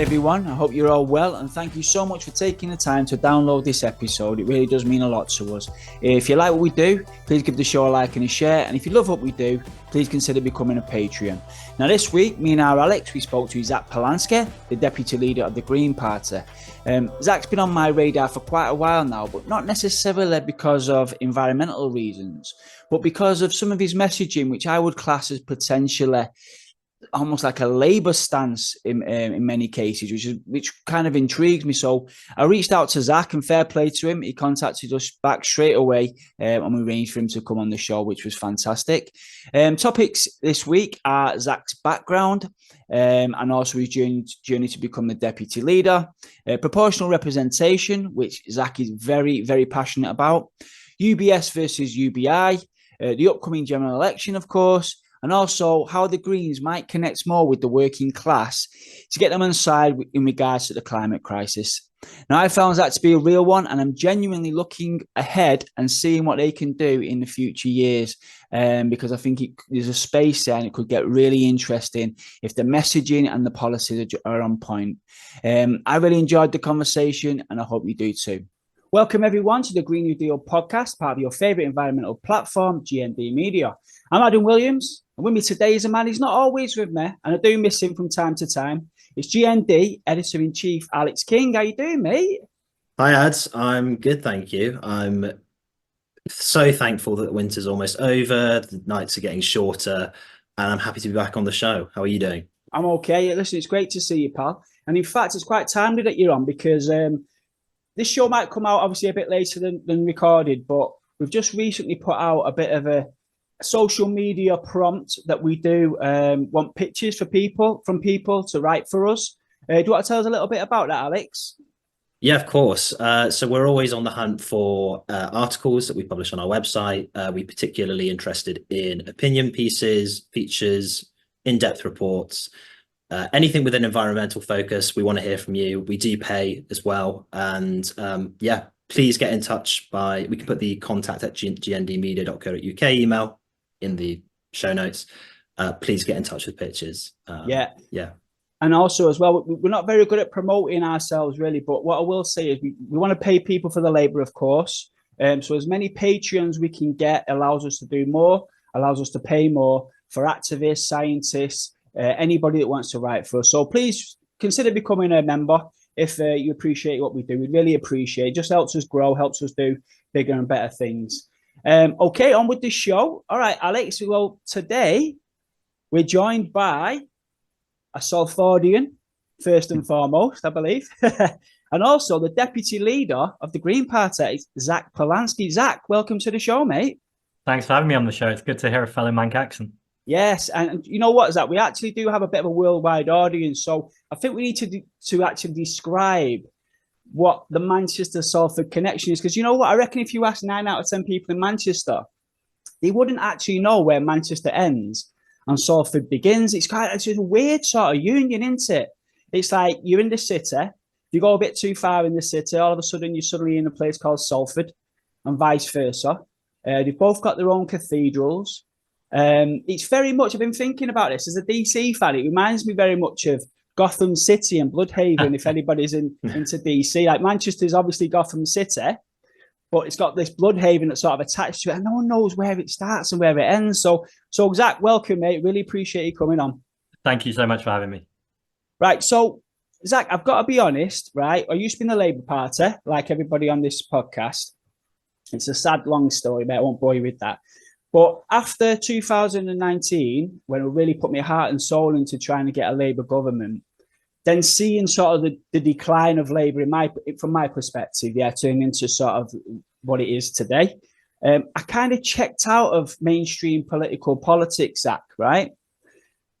Hey everyone, I hope you're all well, and thank you so much for taking the time to download this episode. It really does mean a lot to us. If you like what we do, please give the show a like and a share, and if you love what we do, please consider becoming a Patreon. Now this week, me and our Alex, we spoke to Zack Polanski, the Deputy Leader of the Green Party. Zack's been on my radar for quite a while now, but not necessarily because of environmental reasons, but because of some of his messaging, which I would class as potentially almost like a Labour stance in many cases, which kind of intrigues me. So I reached out to Zack, and fair play to him. He contacted us back straight away, and we arranged for him to come on the show, which was fantastic. Topics this week are Zack's background, and also his journey to become the deputy leader, proportional representation, which Zack is very, very passionate about, UBS versus UBI, the upcoming general election, of course, and also how the Greens might connect more with the working class to get them on side in regards to the climate crisis. Now, I found that to be a real one, and I'm genuinely looking ahead and seeing what they can do in the future years, because I think there's a space there and it could get really interesting if the messaging and the policies are on point. I really enjoyed the conversation, and I hope you do too. Welcome, everyone, to the Green New Deal podcast, part of your favourite environmental platform, GND Media. I'm Adam Williams, and with me today is a man who's not always with me, and I do miss him from time to time. It's GND Editor-in-Chief Alex King. How you doing, mate? Hi, Ads. I'm good, thank you. I'm so thankful that winter's almost over, the nights are getting shorter, and I'm happy to be back on the show. How are you doing? I'm okay. Listen, it's great to see you, pal. And in fact, it's quite timely that you're on, because this show might come out obviously a bit later than recorded, but we've just recently put out a bit of a social media prompt that we do want pictures from people to write for us. Do you want to tell us a little bit about that, Alex? Yeah, of course. So we're always on the hunt for articles that we publish on our website. We're particularly interested in opinion pieces, features, in-depth reports, anything with an environmental focus. We want to hear from you. We do pay as well. And yeah, please get in touch we can put the contact@gndmedia.co.uk email in the show notes. Please get in touch with pictures. Yeah. And also as well, we're not very good at promoting ourselves really, but what I will say is we want to pay people for the labor, of course. So as many Patreons we can get allows us to do more, allows us to pay more for activists, scientists, anybody that wants to write for us. So please consider becoming a member if you appreciate what we do. We really appreciate it. It just helps us grow, helps us do bigger and better things. Okay, on with the show. All right, Alex. Well, today we're joined by a Salfordian, first and foremost, I believe, and also the deputy leader of the Green Party, Zack Polanski. Zack, welcome to the show, mate. Thanks for having me on the show. It's good to hear a fellow Manc accent. Yes, and you know what, Zack? We actually do have a bit of a worldwide audience, so I think we need to actually describe what the Manchester-Salford connection is, because you know what? I reckon if you ask 9 out of 10 people in Manchester, they wouldn't actually know where Manchester ends and Salford begins. It's just a weird sort of union, isn't it? It's like you're in the city, you go a bit too far in the city, all of a sudden you're suddenly in a place called Salford, and vice versa. They've both got their own cathedrals. It's very much, I've been thinking about this as a DC fan, it reminds me very much of Gotham City and Bloodhaven, if anybody's into DC. Like Manchester's obviously Gotham City, but it's got this Bloodhaven that's sort of attached to it, and no one knows where it starts and where it ends. So Zack, welcome, mate. Really appreciate you coming on. Thank you so much for having me. Right, so Zack, I've got to be honest, right? I used to be in the Labour Party, like everybody on this podcast. It's a sad, long story, but I won't bore you with that. But after 2019, when I really put my heart and soul into trying to get a Labour government, then seeing sort of the decline of Labour from my perspective, turning into sort of what it is today, I kind of checked out of mainstream politics, Zack, right?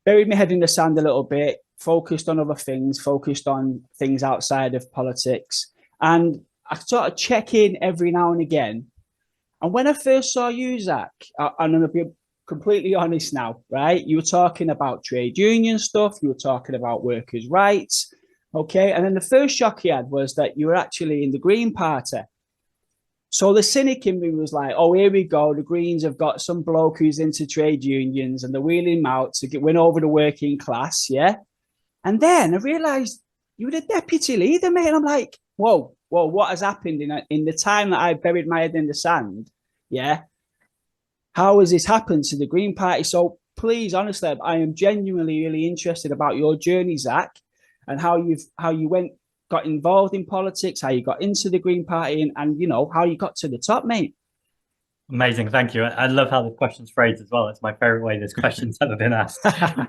Buried my head in the sand a little bit, focused on other things, focused on things outside of politics. And I sort of check in every now and again. And when I first saw you, Zack, and I'm going to be completely honest now, right? You were talking about trade union stuff. You were talking about workers' rights. Okay. And then the first shock you had was that you were actually in the Green Party. So the cynic in me was like, oh, here we go. The Greens have got some bloke who's into trade unions and they're wheeling him out to win over the working class. Yeah. And then I realized you were the deputy leader, mate. And I'm like, whoa, what has happened in the time that I buried my head in the sand? Yeah. How has this happened to the Green Party? So please, honestly, I am genuinely really interested about your journey, Zack, and how you got involved in politics, how you got into the Green Party, and you know how you got to the top, mate. Amazing, thank you. I love how the question's phrased as well. It's my favorite way this question's ever been asked,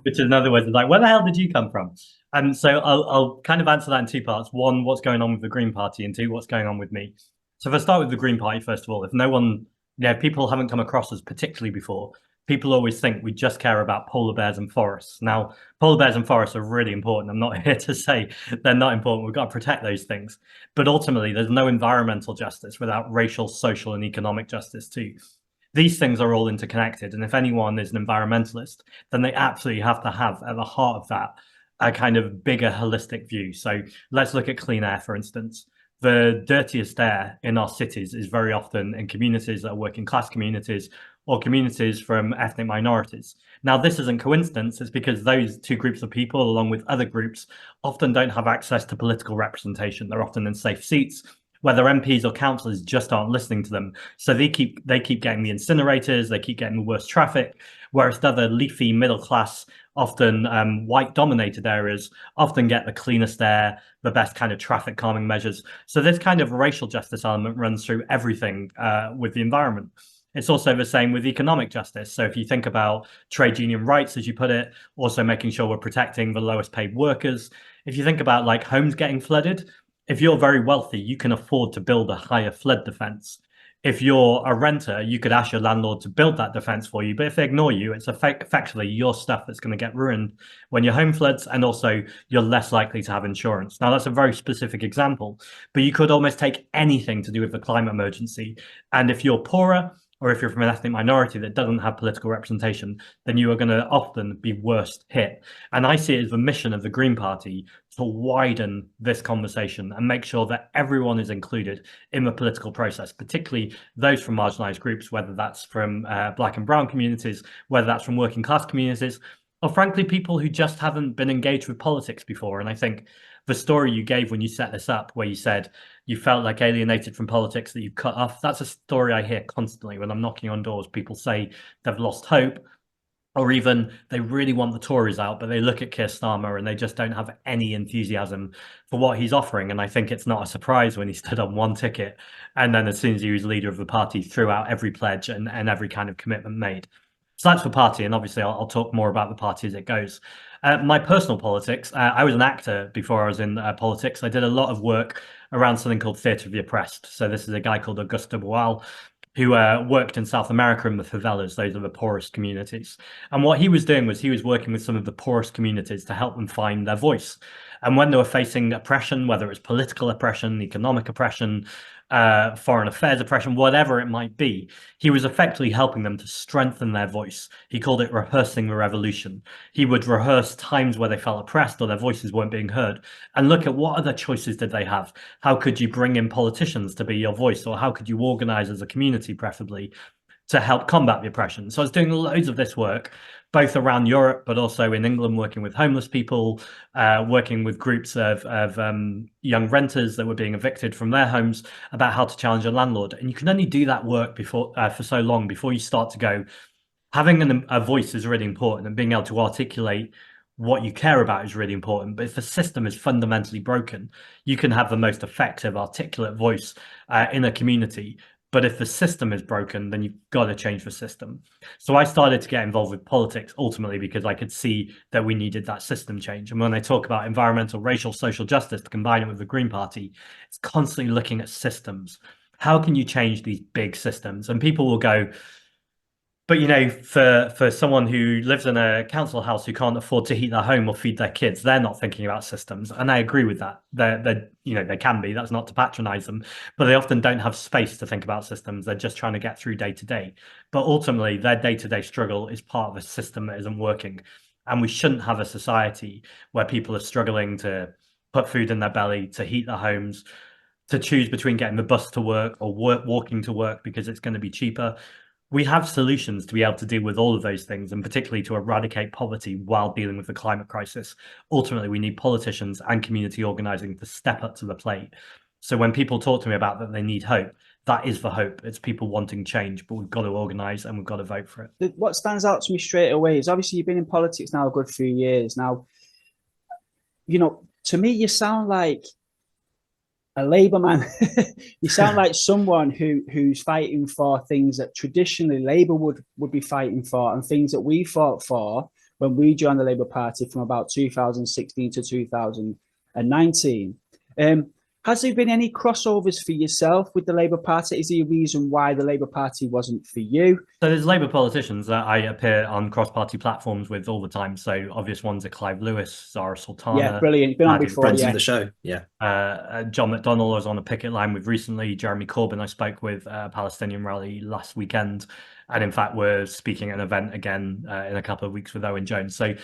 which is in other words, like, where the hell did you come from? And so I'll kind of answer that in two parts. One, what's going on with the Green Party, and two, what's going on with me. So if I start with the Green Party, first of all, if no one, yeah, people haven't come across us particularly before, people always think we just care about polar bears and forests. Now, polar bears and forests are really important. I'm not here to say they're not important. We've got to protect those things. But ultimately, there's no environmental justice without racial, social, and economic justice too. These things are all interconnected. And if anyone is an environmentalist, then they absolutely have to have at the heart of that a kind of bigger holistic view. So let's look at clean air, for instance. The dirtiest air in our cities is very often in communities that are working class communities or communities from ethnic minorities. Now, this isn't coincidence. It's because those two groups of people, along with other groups, often don't have access to political representation. They're often in safe seats where their MPs or councillors just aren't listening to them. So they keep getting the incinerators, they keep getting the worst traffic, whereas the other leafy middle class, often white dominated areas, often get the cleanest air, the best kind of traffic calming measures. So this kind of racial justice element runs through everything with the environment. It's also the same with economic justice. So if you think about trade union rights, as you put it, also making sure we're protecting the lowest paid workers. If you think about like homes getting flooded, if you're very wealthy, you can afford to build a higher flood defense. If you're a renter, you could ask your landlord to build that defense for you. But if they ignore you, it's effectively your stuff that's going to get ruined when your home floods. And also, you're less likely to have insurance. Now, that's a very specific example, but you could almost take anything to do with the climate emergency. And if you're poorer, or if you're from an ethnic minority that doesn't have political representation, then you are going to often be worst hit. And I see it as the mission of the Green Party to widen this conversation and make sure that everyone is included in the political process, particularly those from marginalized groups, whether that's from Black and brown communities, whether that's from working class communities, or frankly, people who just haven't been engaged with politics before. And I think the story you gave when you set this up, where you said you felt like alienated from politics, that you cut off, that's a story I hear constantly when I'm knocking on doors. People say they've lost hope, or even they really want the Tories out, but they look at Keir Starmer and they just don't have any enthusiasm for what he's offering. And I think it's not a surprise when he stood on one ticket, and then as soon as he was leader of the party, threw out every pledge and every kind of commitment made. So that's the party, and obviously I'll talk more about the party as it goes. My personal politics, I was an actor before I was in politics. I did a lot of work around something called Theatre of the Oppressed. So this is a guy called Augusto Boal, who worked in South America in the favelas. Those are the poorest communities. And what he was doing was he was working with some of the poorest communities to help them find their voice. And when they were facing oppression, whether it's political oppression, economic oppression, foreign affairs oppression, whatever it might be, he was effectively helping them to strengthen their voice. He called it rehearsing the revolution. He would rehearse times where they felt oppressed or their voices weren't being heard, and look at what other choices did they have. How could you bring in politicians to be your voice, or how could you organize as a community, preferably, to help combat the oppression? So I was doing loads of this work, both around Europe, but also in England, working with homeless people, working with groups of young renters that were being evicted from their homes, about how to challenge a landlord. And you can only do that work before for so long before you start to go, having a voice is really important, and being able to articulate what you care about is really important. But if the system is fundamentally broken, you can have the most effective, articulate voice in a community. But if the system is broken, then you've got to change the system. So I started to get involved with politics ultimately because I could see that we needed that system change. And when I talk about environmental, racial, social justice to combine it with the Green Party, it's constantly looking at systems. How can you change these big systems? And people will go, but you know, for someone who lives in a council house who can't afford to heat their home or feed their kids, they're not thinking about systems. And I agree with that. They're you know, they can be. That's not to patronize them, but they often don't have space to think about systems. They're just trying to get through day to day. But ultimately, their day-to-day struggle is part of a system that isn't working. And we shouldn't have a society where people are struggling to put food in their belly, to heat their homes, to choose between getting the bus to work or walking to work because it's going to be cheaper. we have solutions to be able to deal with all of those things, and particularly to eradicate poverty while dealing with the climate crisis. Ultimately, we need politicians and community organizing to step up to the plate. So when people talk to me about that they need hope, that is the hope. It's people wanting change, but we've got to organize and we've got to vote for it. What stands out to me straight away is, obviously you've been in politics now a good few years. Now, you know, to me, you sound like a Labour man. You sound like someone who's fighting for things that traditionally Labour would be fighting for, and things that we fought for when we joined the Labour Party from about 2016 to 2019. Has there been any crossovers for yourself with the Labour Party? Is there a reason why the Labour Party wasn't for you? So there's Labour politicians that I appear on cross-party platforms with all the time. So obvious ones are Clive Lewis, Zara Sultana. Yeah, brilliant. Been on before, friends yeah. of the show, yeah. John McDonnell was on a picket line with recently. Jeremy Corbyn I spoke with at a Palestinian rally last weekend. And in fact, we're speaking at an event again in a couple of weeks with Owen Jones. So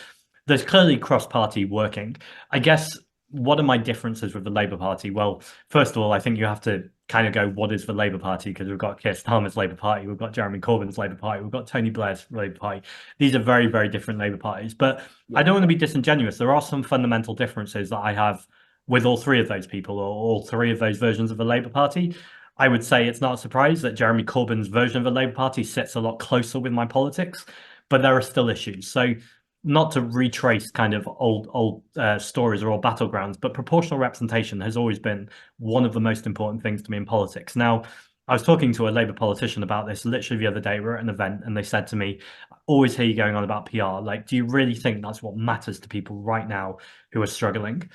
there's clearly cross-party working. I guess, what are my differences with the Labour Party? Well, first of all, I think you have to kind of go, what is the Labour Party? Because we've got Keir Starmer's Labour Party, we've got Jeremy Corbyn's Labour Party, we've got Tony Blair's Labour Party. These are very, very different Labour parties. But I don't want to be disingenuous. There are some fundamental differences that I have with all three of those people, or all three of those versions of the Labour Party. I would say it's not a surprise that Jeremy Corbyn's version of the Labour Party sits a lot closer with my politics, but there are still issues. So not to retrace kind of old stories or old battlegrounds, but proportional representation has always been one of the most important things to me in politics. Now, I was talking to a Labour politician about this literally the other day. We were at an event and they said to me, I always hear you going on about PR. Like, do you really think that's what matters to people right now who are struggling?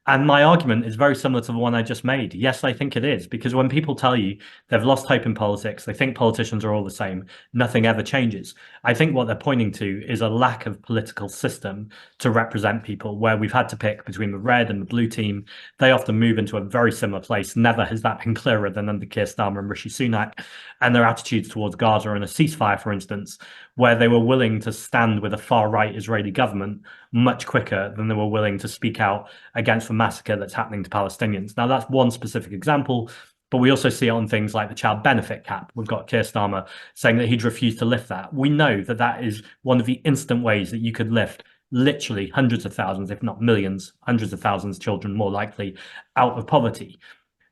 And my argument is very similar to the one I just made. Yes, I think it is, because when people tell you they've lost hope in politics, they think politicians are all the same, nothing ever changes. I think what they're pointing to is a lack of political system to represent people, where we've had to pick between the red and the blue team. They often move into a very similar place. Never has that been clearer than under Keir Starmer and Rishi Sunak, and their attitudes towards Gaza and a ceasefire, for instance, where they were willing to stand with a far-right Israeli government much quicker than they were willing to speak out against the massacre that's happening to Palestinians. Now, that's one specific example, but we also see it on things like the child benefit cap. We've got Keir Starmer saying that he'd refuse to lift that. We know that that is one of the instant ways that you could lift literally hundreds of thousands, if not millions, hundreds of thousands of children more likely out of poverty.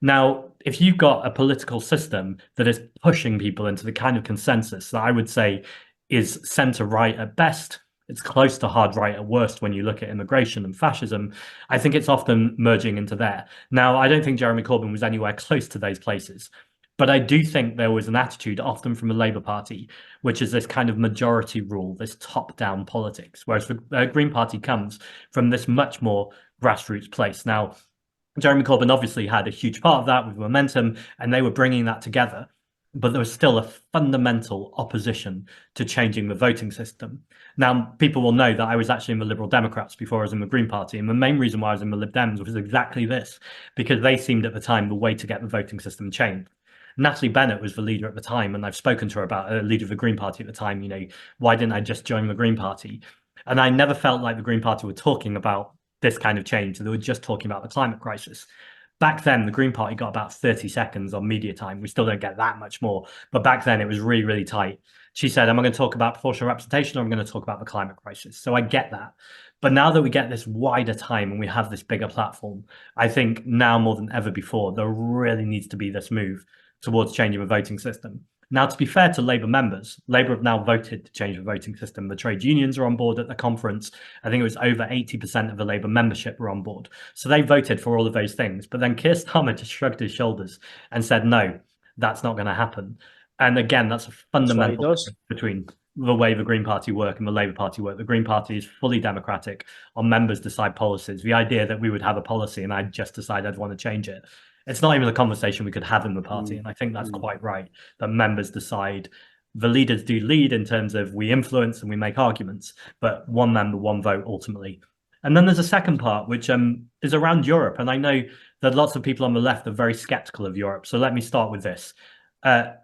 Now, if you've got a political system that is pushing people into the kind of consensus that I would say is centre-right at best, it's close to hard right at worst when you look at immigration and fascism, I think it's often merging into there. Now, I don't think Jeremy Corbyn was anywhere close to those places, but I do think there was an attitude often from the Labour Party, which is this kind of majority rule, this top-down politics, whereas the Green Party comes from this much more grassroots place. Now, Jeremy Corbyn obviously had a huge part of that with Momentum, and they were bringing that together. But there was still a fundamental opposition to changing the voting system. Now, people will know that I was actually in the Liberal Democrats before I was in the Green Party. And the main reason why I was in the Lib Dems was exactly this, because they seemed at the time the way to get the voting system changed. Natalie Bennett was the leader at the time, and I've spoken to her about a leader of the Green Party at the time, you know, why didn't I just join the Green Party? And I never felt like the Green Party were talking about this kind of change. They were just talking about the climate crisis. Back then, the Green Party got about 30 seconds on media time. We still don't get that much more. But back then, it was really, really tight. She said, am I going to talk about proportional representation, or am I going to talk about the climate crisis? So I get that. But now that we get this wider time and we have this bigger platform, I think now more than ever before, there really needs to be this move towards changing the voting system. Now, to be fair to Labour members, Labour have now voted to change the voting system. The trade unions are on board at the conference. I think it was over 80% of the Labour membership were on board. So they voted for all of those things. But then Keir Starmer just shrugged his shoulders and said, no, that's not going to happen. And again, that's a fundamental difference between the way the Green Party work and the Labour Party work. The Green Party is fully democratic. Our members decide policies. The idea that we would have a policy and I'd just decide I'd want to change it, it's not even a conversation we could have in the party. And I think that's quite right, that members decide. The leaders do lead in terms of we influence and we make arguments, but one member, one vote ultimately. And then there's a second part, which is around Europe. And I know that lots of people on the left are very skeptical of Europe. So let me start with this.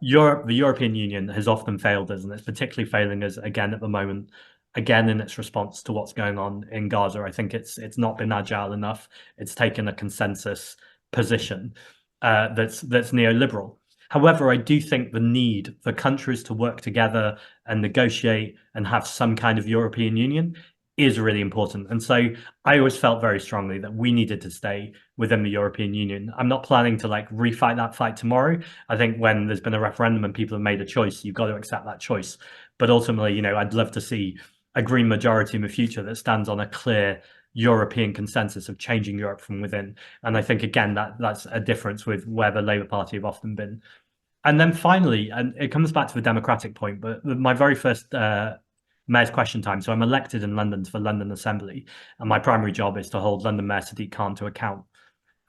Europe, the European Union has often failed us, and it's particularly failing us again at the moment, again in its response to what's going on in Gaza. I think it's not been agile enough. It's taken a consensus position that's neoliberal. However, I do think the need for countries to work together and negotiate and have some kind of European Union is really important. And so I always felt very strongly that we needed to stay within the European Union. I'm not planning to like refight that fight tomorrow. I think when there's been a referendum and people have made a choice, you've got to accept that choice. But ultimately, I'd love to see a Green majority in the future that stands on a clear European consensus of changing Europe from within. And I think, again, that's a difference with where the Labour Party have often been. And then finally, and it comes back to the democratic point, but my very first mayor's question time. So I'm elected in London to the London Assembly, and my primary job is to hold London Mayor Sadiq Khan to account.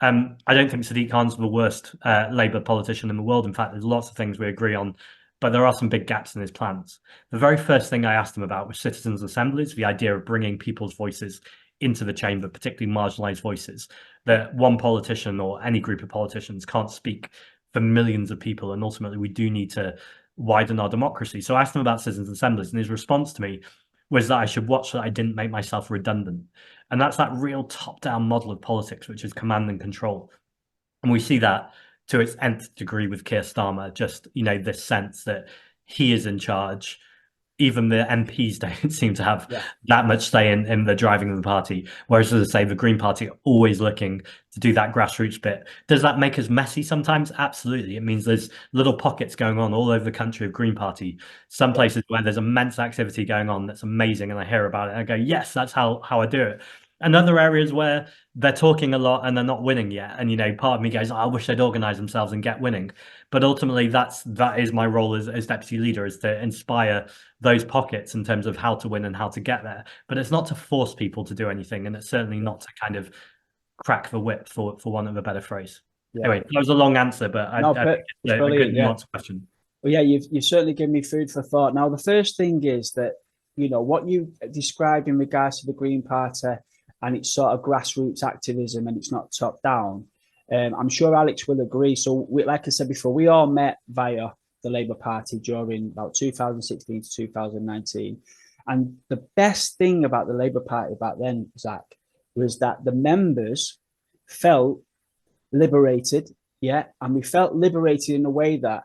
I don't think Sadiq Khan's the worst Labour politician in the world. In fact, there's lots of things we agree on, but there are some big gaps in his plans. The very first thing I asked him about was citizens' assemblies, the idea of bringing people's voices into the chamber, particularly marginalised voices, that one politician or any group of politicians can't speak for millions of people, and ultimately we do need to widen our democracy. So I asked him about citizens' assemblies, and his response to me was that I should watch that I didn't make myself redundant. And that's that real top-down model of politics, which is command and control. And we see that to its nth degree with Keir Starmer, just, this sense that he is in charge. Even the MPs don't seem to have that much say in the driving of the party. Whereas, as I say, the Green Party are always looking to do that grassroots bit. Does that make us messy sometimes? Absolutely. It means there's little pockets going on all over the country of Green Party. Some places where there's immense activity going on that's amazing, and I hear about it and I go, yes, that's how I do it. And other areas where they're talking a lot and they're not winning yet. And, part of me goes, I wish they'd organize themselves and get winning. But ultimately, that is my role as deputy leader, is to inspire those pockets in terms of how to win and how to get there. But it's not to force people to do anything. And it's certainly not to kind of crack the whip, for want of a better phrase. Yeah. Anyway, that was a long answer, but I think it's a good nuanced question. Well, yeah, you've certainly given me food for thought. Now, the first thing is that, what you described in regards to the Green Party and it's sort of grassroots activism and it's not top down. I'm sure Alex will agree. So, like I said before, we all met via the Labour Party during about 2016 to 2019. And the best thing about the Labour Party back then, Zach, was that the members felt liberated. Yeah. And we felt liberated in a way that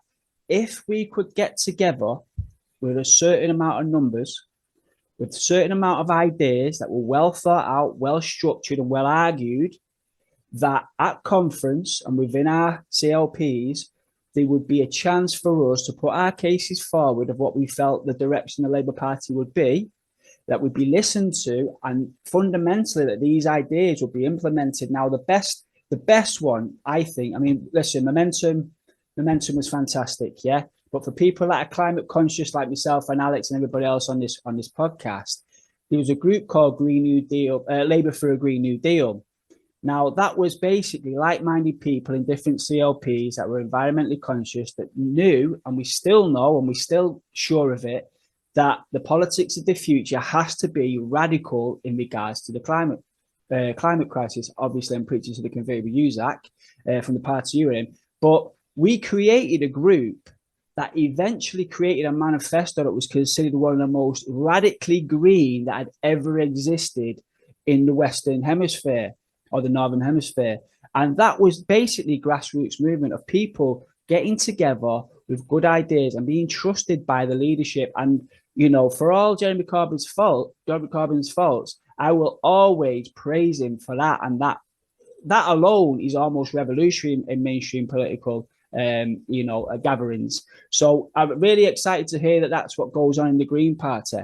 if we could get together with a certain amount of numbers, with a certain amount of ideas that were well thought out, well structured and well argued, that at conference and within our CLPs, there would be a chance for us to put our cases forward of what we felt the direction the Labour Party would be, that would be listened to, and fundamentally that these ideas would be implemented. Now, the best one, I think, listen, momentum was fantastic, yeah? But for people that are climate conscious like myself and Alex and everybody else on this podcast, there was a group called Green New Deal, Labour for a Green New Deal. Now, that was basically like-minded people in different CLPs that were environmentally conscious, that knew, and we still know, and we're still sure of it, that the politics of the future has to be radical in regards to the climate crisis. Obviously, I'm preaching to the conveyor with you, Zach, from the party you're in. But we created a group that eventually created a manifesto that was considered one of the most radically green that had ever existed in the Western Hemisphere or the Northern Hemisphere. And that was basically grassroots movement of people getting together with good ideas and being trusted by the leadership. And, for all Jeremy Corbyn's faults, I will always praise him for that. And that alone is almost revolutionary in mainstream political gatherings. So I'm really excited to hear that that's what goes on in the Green Party.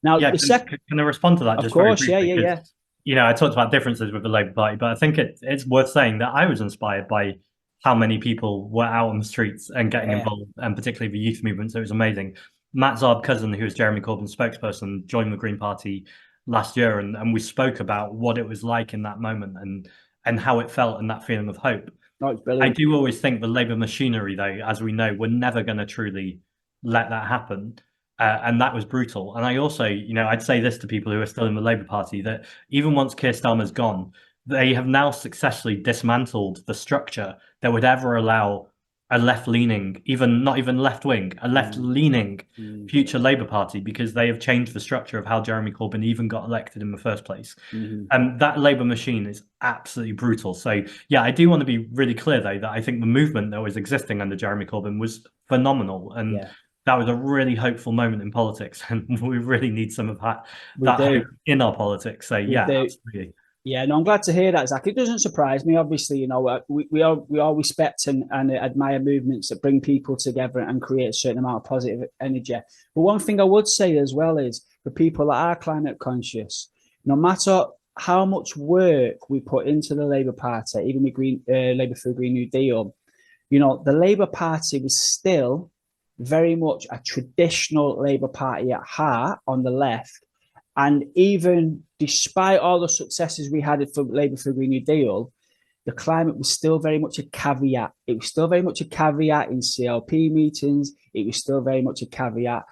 Now, can I respond to that? Of course, yeah. I talked about differences with the Labour Party, but I think it's worth saying that I was inspired by how many people were out on the streets and getting involved, and particularly the youth movement. So it was amazing. Matt Zarb-Cousin, who is Jeremy Corbyn's spokesperson, joined the Green Party last year, and we spoke about what it was like in that moment and how it felt and that feeling of hope. I do always think the Labour machinery, though, as we know, we're never going to truly let that happen. And that was brutal. And I also, I'd say this to people who are still in the Labour Party, that even once Keir Starmer's gone, they have now successfully dismantled the structure that would ever allow a left-leaning, not even left-wing, a left-leaning future Labour Party, because they have changed the structure of how Jeremy Corbyn even got elected in the first place. And that Labour machine is absolutely brutal. So yeah, I do want to be really clear though that I think the movement that was existing under Jeremy Corbyn was phenomenal, and that was a really hopeful moment in politics, and we really need some of that hope in our politics. So yeah, absolutely. Yeah, no, I'm glad to hear that, Zach. It doesn't surprise me. Obviously, you know, we all respect and admire movements that bring people together and create a certain amount of positive energy. But one thing I would say as well is for people that are climate conscious, no matter how much work we put into the Labour Party, even with Labour for a Green New Deal, you know, the Labour Party was still very much a traditional Labour Party at heart on the left. And even despite all the successes we had for Labour for a Green New Deal, the climate was still very much a caveat. It was still very much a caveat in CLP meetings. It was still very much a caveat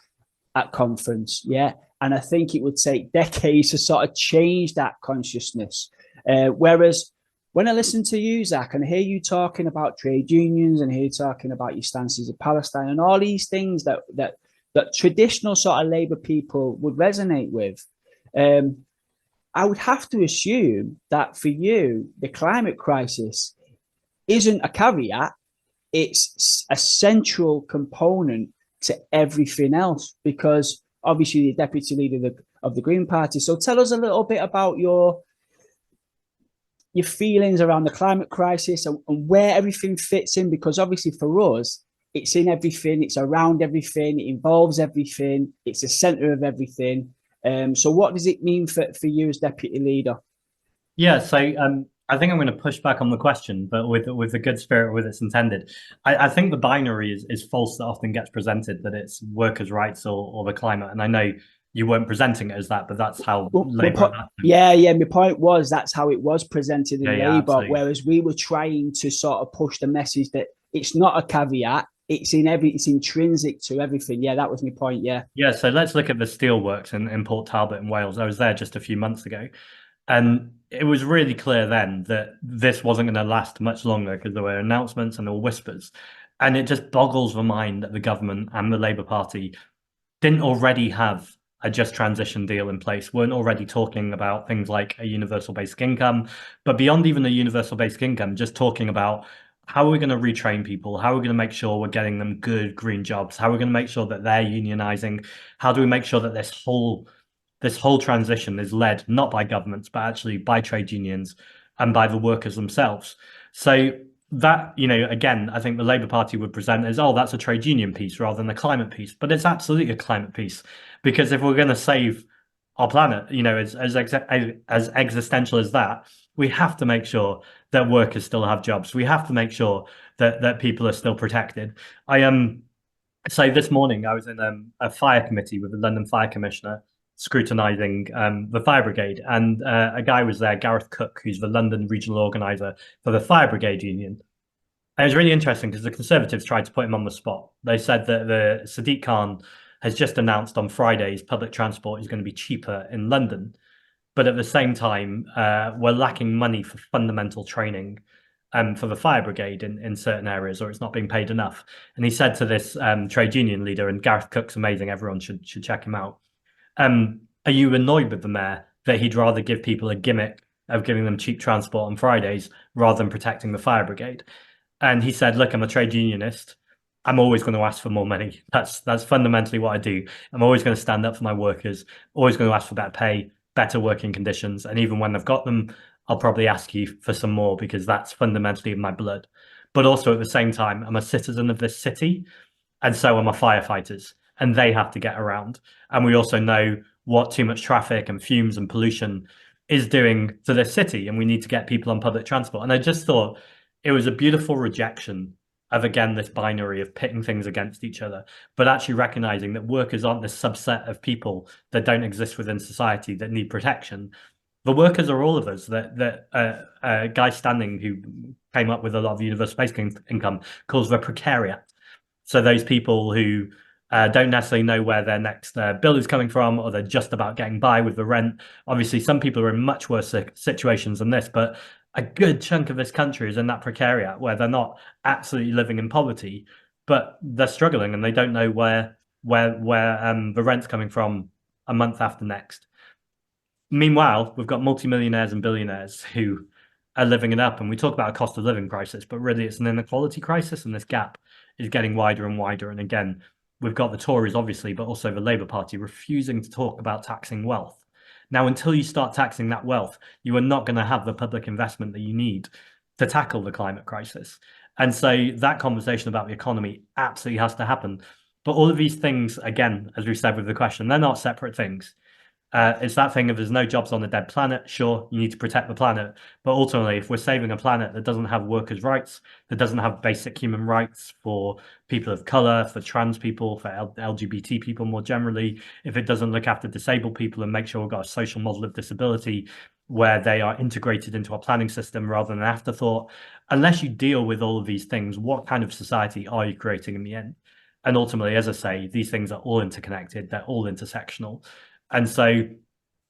at conference. Yeah. And I think it would take decades to sort of change that consciousness. Whereas when I listen to you, Zach, and I hear you talking about trade unions and hear you talking about your stances of Palestine and all these things that traditional sort of Labour people would resonate with, I would have to assume that for you, the climate crisis isn't a caveat, it's a central component to everything else, because obviously you're deputy leader of the Green Party. So tell us a little bit about your feelings around the climate crisis and where everything fits in, because obviously for us, it's in everything, it's around everything, it involves everything, it's the centre of everything. So what does it mean for you as deputy leader? Yeah, so I think I'm going to push back on the question, but with the good spirit with it's intended. I think the binary is false that often gets presented, that it's workers' rights or the climate. And I know you weren't presenting it as that, but that's how Labour. My point was that's how it was presented in Labour, absolutely. Whereas we were trying to sort of push the message that it's not a caveat. It's intrinsic to everything. Yeah, that was my point. Yeah. Yeah. So let's look at the steelworks in Port Talbot in Wales. I was there just a few months ago, and it was really clear then that this wasn't going to last much longer because there were announcements and there were whispers, and it just boggles the mind that the government and the Labour Party didn't already have a just transition deal in place, weren't already talking about things like a universal basic income, but beyond even a universal basic income, just talking about how are we going to retrain people? How are we going to make sure we're getting them good green jobs? How are we going to make sure that they're unionizing? How do we make sure that this whole transition is led not by governments, but actually by trade unions and by the workers themselves? So that, again, I think the Labour Party would present as, oh, that's a trade union piece rather than a climate piece. But it's absolutely a climate piece, because if we're going to save our planet, as existential as that, we have to make sure that workers still have jobs. We have to make sure that people are still protected. So this morning I was in a fire committee with the London Fire Commissioner scrutinising the fire brigade, and a guy was there, Gareth Cook, who's the London regional organiser for the fire brigade union. And it was really interesting because the Conservatives tried to put him on the spot. They said that the Sadiq Khan has just announced on Fridays public transport is going to be cheaper in London, but at the same time we're lacking money for fundamental training for the fire brigade in certain areas, or it's not being paid enough. And he said to this trade union leader, and Gareth Cook's amazing, everyone should check him out, are you annoyed with the mayor that he'd rather give people a gimmick of giving them cheap transport on Fridays rather than protecting the fire brigade? And he said, look, I'm a trade unionist. I'm always going to ask for more money. That's fundamentally what I do. I'm always going to stand up for my workers, always going to ask for better pay, better working conditions. And even when I've got them, I'll probably ask you for some more, because that's fundamentally in my blood. But also at the same time, I'm a citizen of this city, and so are my firefighters, and they have to get around. And we also know what too much traffic and fumes and pollution is doing to this city, and we need to get people on public transport. And I just thought it was a beautiful rejection of, again, this binary of pitting things against each other, but actually recognizing that workers aren't this subset of people that don't exist within society that need protection. The workers are all of us. That Guy Standing, who came up with a lot of universal basic income, calls the precariat. So those people who don't necessarily know where their next bill is coming from, or they're just about getting by with the rent. Obviously, some people are in much worse situations than this, but a good chunk of this country is in that precariat where they're not absolutely living in poverty, but they're struggling and they don't know where the rent's coming from a month after next. Meanwhile, we've got multimillionaires and billionaires who are living it up, and we talk about a cost of living crisis, but really it's an inequality crisis, and this gap is getting wider and wider. And again, we've got the Tories, obviously, but also the Labour Party refusing to talk about taxing wealth. Now, until you start taxing that wealth, you are not going to have the public investment that you need to tackle the climate crisis. And so that conversation about the economy absolutely has to happen. But all of these things, again, as we said with the question, they're not separate things. It's that thing of there's no jobs on a dead planet. Sure, you need to protect the planet. But ultimately, if we're saving a planet that doesn't have workers' rights, that doesn't have basic human rights for people of color, for trans people, for LGBT people more generally, if it doesn't look after disabled people and make sure we've got a social model of disability where they are integrated into our planning system rather than an afterthought, unless you deal with all of these things, what kind of society are you creating in the end? And ultimately, as I say, these things are all interconnected. They're all intersectional. And so,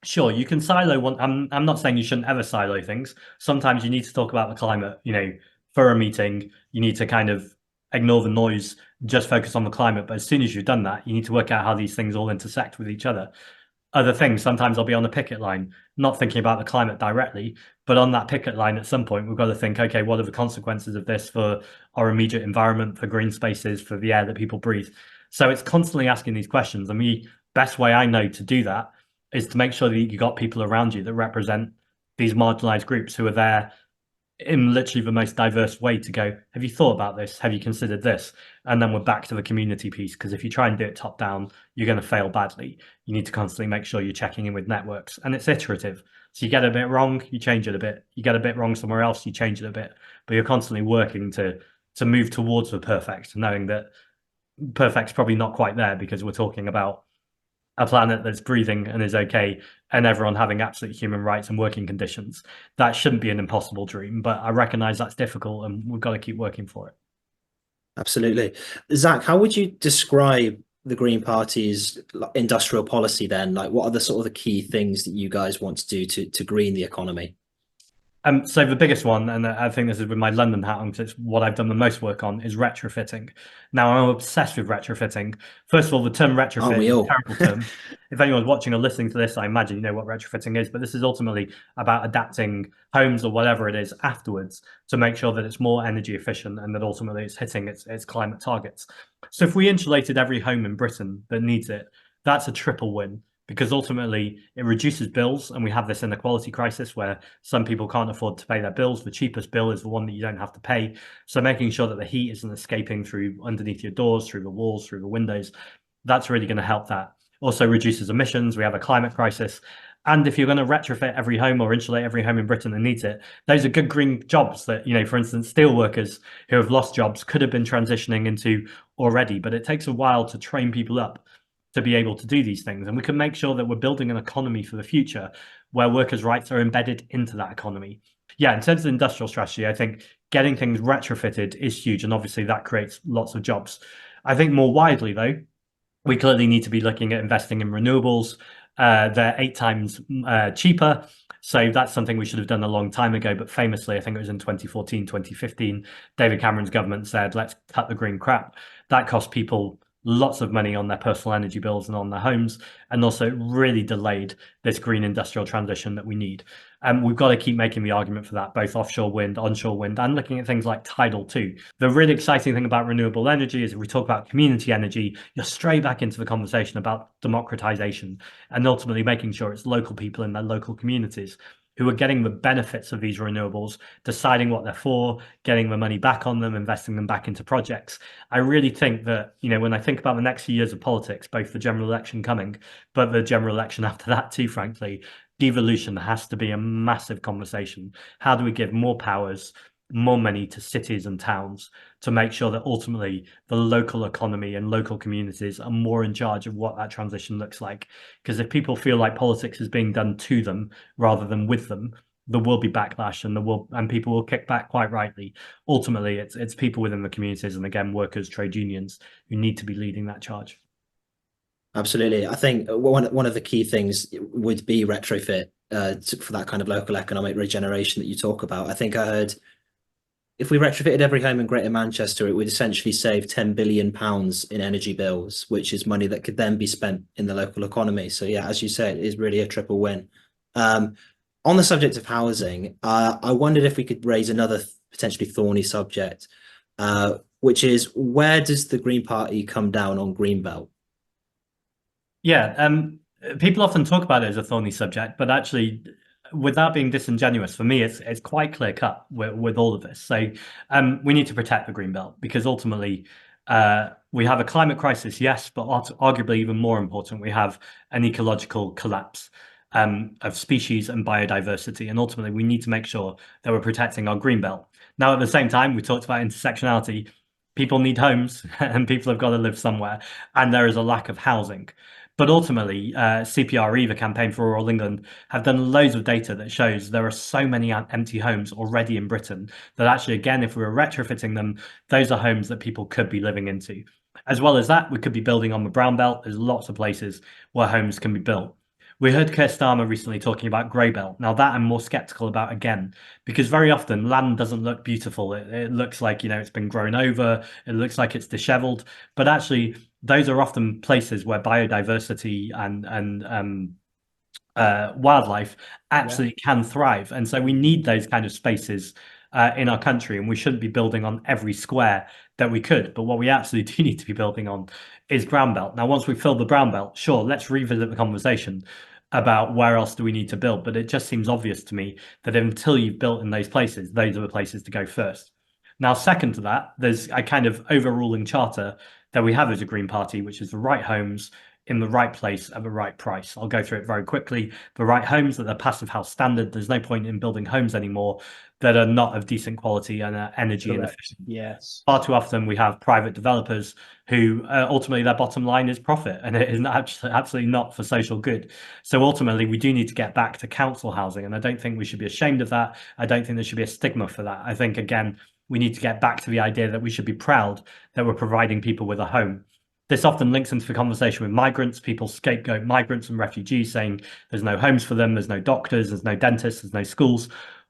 sure, you can silo one. I'm not saying you shouldn't ever silo things. Sometimes you need to talk about the climate, for a meeting. You need to kind of ignore the noise, just focus on the climate. But as soon as you've done that, you need to work out how these things all intersect with each other. Other things, sometimes I'll be on a picket line, not thinking about the climate directly, but on that picket line at some point, we've got to think, okay, what are the consequences of this for our immediate environment, for green spaces, for the air that people breathe? So it's constantly asking these questions. And the best way I know to do that is to make sure that you got people around you that represent these marginalized groups who are there in literally the most diverse way to go, have you thought about this? Have you considered this? And then we're back to the community piece, because if you try and do it top down, you're going to fail badly. You need to constantly make sure you're checking in with networks, and it's iterative. So you get a bit wrong, you change it a bit. You get a bit wrong somewhere else, you change it a bit. But you're constantly working to move towards the perfect, knowing that perfect's probably not quite there, because we're talking about a planet that's breathing and is okay, and everyone having absolute human rights and working conditions. That shouldn't be an impossible dream, but I recognize that's difficult and we've got to keep working for it. Absolutely. Zack, how would you describe the Green Party's industrial policy then? Like, what are the sort of the key things that you guys want to do to green the economy? So the biggest one, and I think this is with my London hat on, because it's what I've done the most work on, is retrofitting. Now, I'm obsessed with retrofitting. First of all, the term retrofit is a terrible term. If anyone's watching or listening to this, I imagine you know what retrofitting is, but this is ultimately about adapting homes or whatever it is afterwards to make sure that it's more energy efficient and that ultimately it's hitting its climate targets. So if we insulated every home in Britain that needs it, that's a triple win, because ultimately it reduces bills, and we have this inequality crisis where some people can't afford to pay their bills. The cheapest bill is the one that you don't have to pay. So making sure that the heat isn't escaping through underneath your doors, through the walls, through the windows, that's really going to help that. Also reduces emissions. We have a climate crisis. And if you're going to retrofit every home or insulate every home in Britain that needs it, those are good green jobs that, for instance, steel workers who have lost jobs could have been transitioning into already. But it takes a while to train people up to be able to do these things. And we can make sure that we're building an economy for the future where workers' rights are embedded into that economy. Yeah, in terms of industrial strategy, I think getting things retrofitted is huge. And obviously that creates lots of jobs. I think more widely, though, we clearly need to be looking at investing in renewables. They're 8 times cheaper. So that's something we should have done a long time ago. But famously, I think it was in 2014, 2015, David Cameron's government said, let's cut the green crap. That cost people lots of money on their personal energy bills and on their homes, and also really delayed this green industrial transition that we need. And we've got to keep making the argument for that, both offshore wind, onshore wind, and looking at things like tidal too. The really exciting thing about renewable energy is if we talk about community energy, you're straight back into the conversation about democratization and ultimately making sure it's local people in their local communities who are getting the benefits of these renewables, deciding what they're for, getting the money back on them, investing them back into projects. I really think that, when I think about the next few years of politics, both the general election coming, but the general election after that too, frankly, devolution has to be a massive conversation. How do we give more powers, more money to cities and towns to make sure that ultimately the local economy and local communities are more in charge of what that transition looks like? Because if people feel like politics is being done to them rather than with them, there will be backlash, and people will kick back, quite rightly. Ultimately, it's people within the communities, and again, workers, trade unions, who need to be leading that charge. Absolutely. I think one of the key things would be retrofit for that kind of local economic regeneration that you talk about. I think I heard if we retrofitted every home in Greater Manchester, it would essentially save £10 billion in energy bills, which is money that could then be spent in the local economy. So yeah, as you say, it is really a triple win. On the subject of housing, I wondered if we could raise another potentially thorny subject, which is where does the Green Party come down on Greenbelt? Yeah, people often talk about it as a thorny subject, but actually, without being disingenuous, for me, it's quite clear cut with all of this. So, we need to protect the green belt because ultimately, we have a climate crisis, yes, but arguably even more important, we have an ecological collapse of species and biodiversity, and ultimately, we need to make sure that we're protecting our green belt. Now, at the same time, we talked about intersectionality. People need homes, and people have got to live somewhere, and there is a lack of housing. But ultimately, CPRE, the Campaign for Rural England, have done loads of data that shows there are so many empty homes already in Britain that actually, again, if we were retrofitting them, those are homes that people could be living into. As well as that, we could be building on the brown belt. There's lots of places where homes can be built. We heard Keir Starmer recently talking about grey belt. Now that I'm more skeptical about again, because very often land doesn't look beautiful. It looks like, it's been grown over. It looks like it's disheveled, but actually those are often places where biodiversity and wildlife absolutely can thrive. And so we need those kind of spaces in our country, and we shouldn't be building on every square that we could. But what we absolutely do need to be building on is brown belt. Now, once we fill the brown belt, sure, let's revisit the conversation about where else do we need to build. But it just seems obvious to me that until you've built in those places, those are the places to go first. Now, second to that, there's a kind of overruling charter that we have as a Green Party, which is the right homes in the right place at the right price. I'll go through it very quickly. The right homes at the passive house standard. There's no point in building homes anymore that are not of decent quality and are energy inefficient. Yes. Far too often we have private developers who ultimately their bottom line is profit, and it is absolutely not for social good. So ultimately we do need to get back to council housing, and I don't think we should be ashamed of that. I don't think there should be a stigma for that. I think, again, we need to get back to the idea that we should be proud that we're providing people with a home. This often links into the conversation with migrants. People scapegoat migrants and refugees, saying there's no homes for them, there's no doctors, there's no dentists, there's no schools.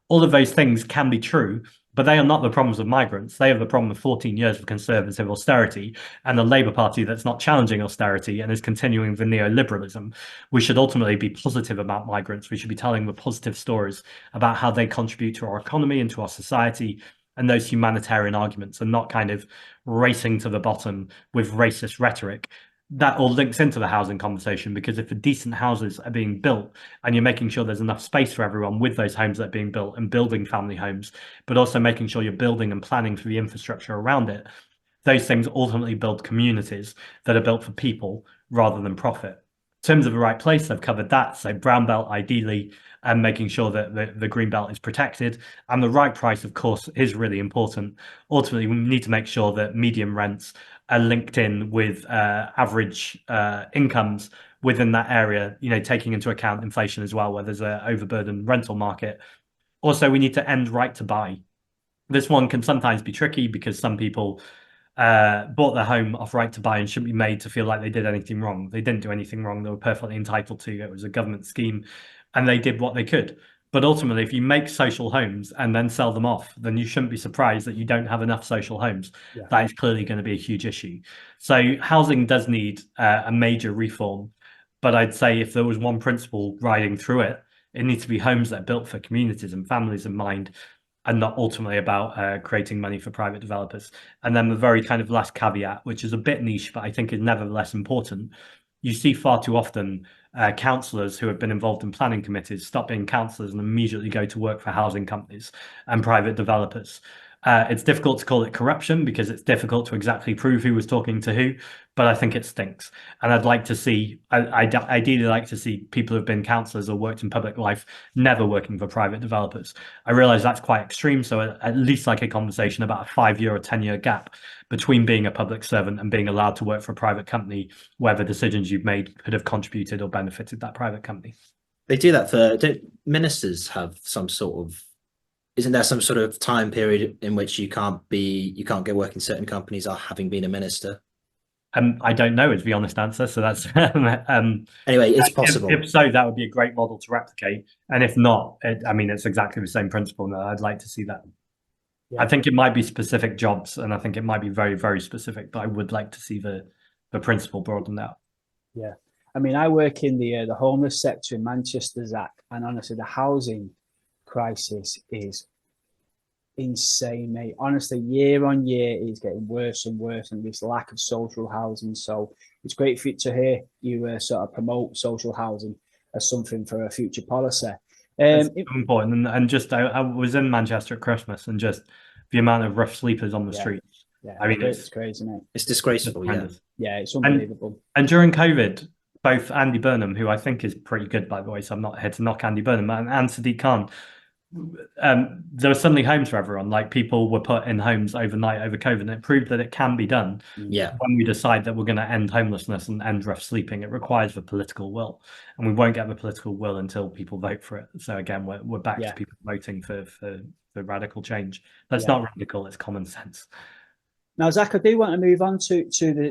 All of those things can be true, but they are not the problems of migrants. They are the problem of 14 years of conservative austerity and the Labour Party that's not challenging austerity and is continuing the neoliberalism. We should ultimately be positive about migrants. We should be telling the positive stories about how they contribute to our economy and to our society, and those humanitarian arguments, and not kind of racing to the bottom with racist rhetoric. That all links into the housing conversation, because if the decent houses are being built and you're making sure there's enough space for everyone with those homes that are being built and building family homes, but also making sure you're building and planning for the infrastructure around it, those things ultimately build communities that are built for people rather than profit. In terms of the right place, I've covered that. So brown belt, ideally, and making sure that the green belt is protected. And the right price, of course, is really important. Ultimately, we need to make sure that medium rents are linked in with average incomes within that area, taking into account inflation as well, where there's an overburdened rental market. Also, we need to end right to buy. This one can sometimes be tricky because some people bought their home off right to buy and shouldn't be made to feel like they did anything wrong. They didn't do anything wrong. They were perfectly entitled to. It was a government scheme and they did what they could. But ultimately, if you make social homes and then sell them off, then you shouldn't be surprised that you don't have enough social homes. Yeah. That is clearly going to be a huge issue. So housing does need a major reform. But I'd say if there was one principle riding through it, it needs to be homes that are built for communities and families in mind, and not ultimately about creating money for private developers. And then the very kind of last caveat, which is a bit niche, but I think is nevertheless important. You see far too often councillors who have been involved in planning committees stop being councillors and immediately go to work for housing companies and private developers. It's difficult to call it corruption because it's difficult to exactly prove who was talking to who, but I think it stinks. And I'd like to see, I'd ideally like to see people who've been councillors or worked in public life never working for private developers. I realise that's quite extreme, so at least like a conversation about a 5-year or 10-year gap between being a public servant and being allowed to work for a private company where the decisions you've made could have contributed or benefited that private company. They do that for, don't ministers have some sort of, isn't there some sort of time period in which you can't get work in certain companies are having been a minister? I don't know is the honest answer. So that's Anyway, it's possible. If so, that would be a great model to replicate. And if not, I mean, it's exactly the same principle. No, I'd like to see that. Yeah. I think it might be specific jobs, and I think it might be very, very specific. But I would like to see the principle broadened out. Yeah, I mean, I work in the homeless sector in Manchester, Zach, and honestly, the housing crisis is insane, mate. Honestly, year on year, it's getting worse and worse, and this lack of social housing. So it's great for you to hear you sort of promote social housing as something for a future policy. It's so important, and just I was in Manchester at Christmas, and just the amount of rough sleepers on the streets. Yeah, I mean, it's crazy, mate. It's disgraceful. Yeah, it's unbelievable. And during COVID, both Andy Burnham, who I think is pretty good, by the way, so I'm not here to knock Andy Burnham, and Sadiq Khan, there were suddenly homes for everyone. Like, people were put in homes overnight over COVID, and it proved that it can be done. Yeah. When we decide that we're going to end homelessness and end rough sleeping, it requires the political will, and we won't get the political will until people vote for it. So again, we're back to people voting for radical change. That's not radical; it's common sense. Now, Zach, I do want to move on to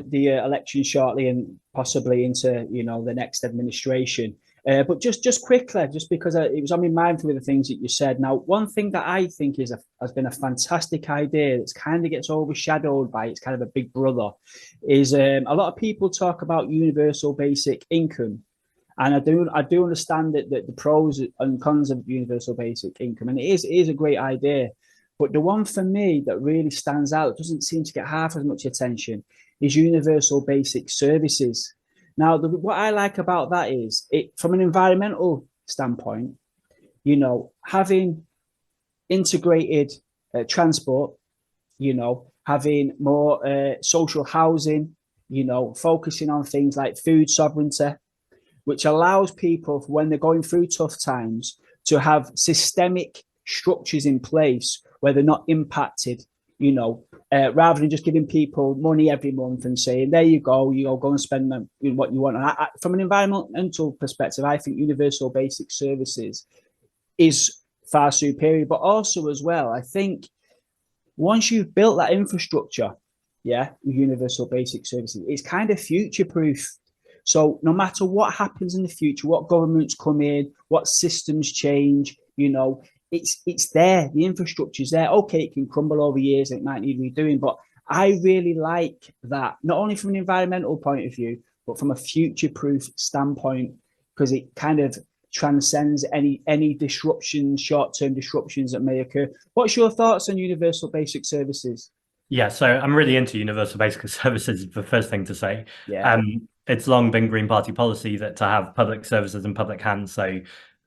the election shortly, and possibly into the next administration. But just quickly, just because it was on my mind for the things that you said. Now, one thing that I think has been a fantastic idea that's kind of gets overshadowed by it's kind of a big brother is a lot of people talk about universal basic income. And I do understand that the pros and cons of universal basic income, and it is a great idea. But the one for me that really stands out, doesn't seem to get half as much attention, is universal basic services. Now, what I like about that is from an environmental standpoint, having integrated transport, having more social housing, focusing on things like food sovereignty, which allows people, when they're going through tough times, to have systemic structures in place where they're not impacted, rather than just giving people money every month and saying, there you go and spend what you want. And from an environmental perspective, I think universal basic services is far superior. But also as well, I think once you've built that infrastructure, universal basic services, it's kind of future-proof. So no matter what happens in the future, what governments come in, what systems change, it's there. The infrastructure's there. Okay, it can crumble over years. It might need redoing, but I really like that, not only from an environmental point of view, but from a future-proof standpoint, because it kind of transcends any disruptions, short-term disruptions that may occur. What's your thoughts on universal basic services? Yeah, so I'm really into universal basic services, is the first thing to say. Yeah. It's long been Green Party policy that to have public services in public hands, so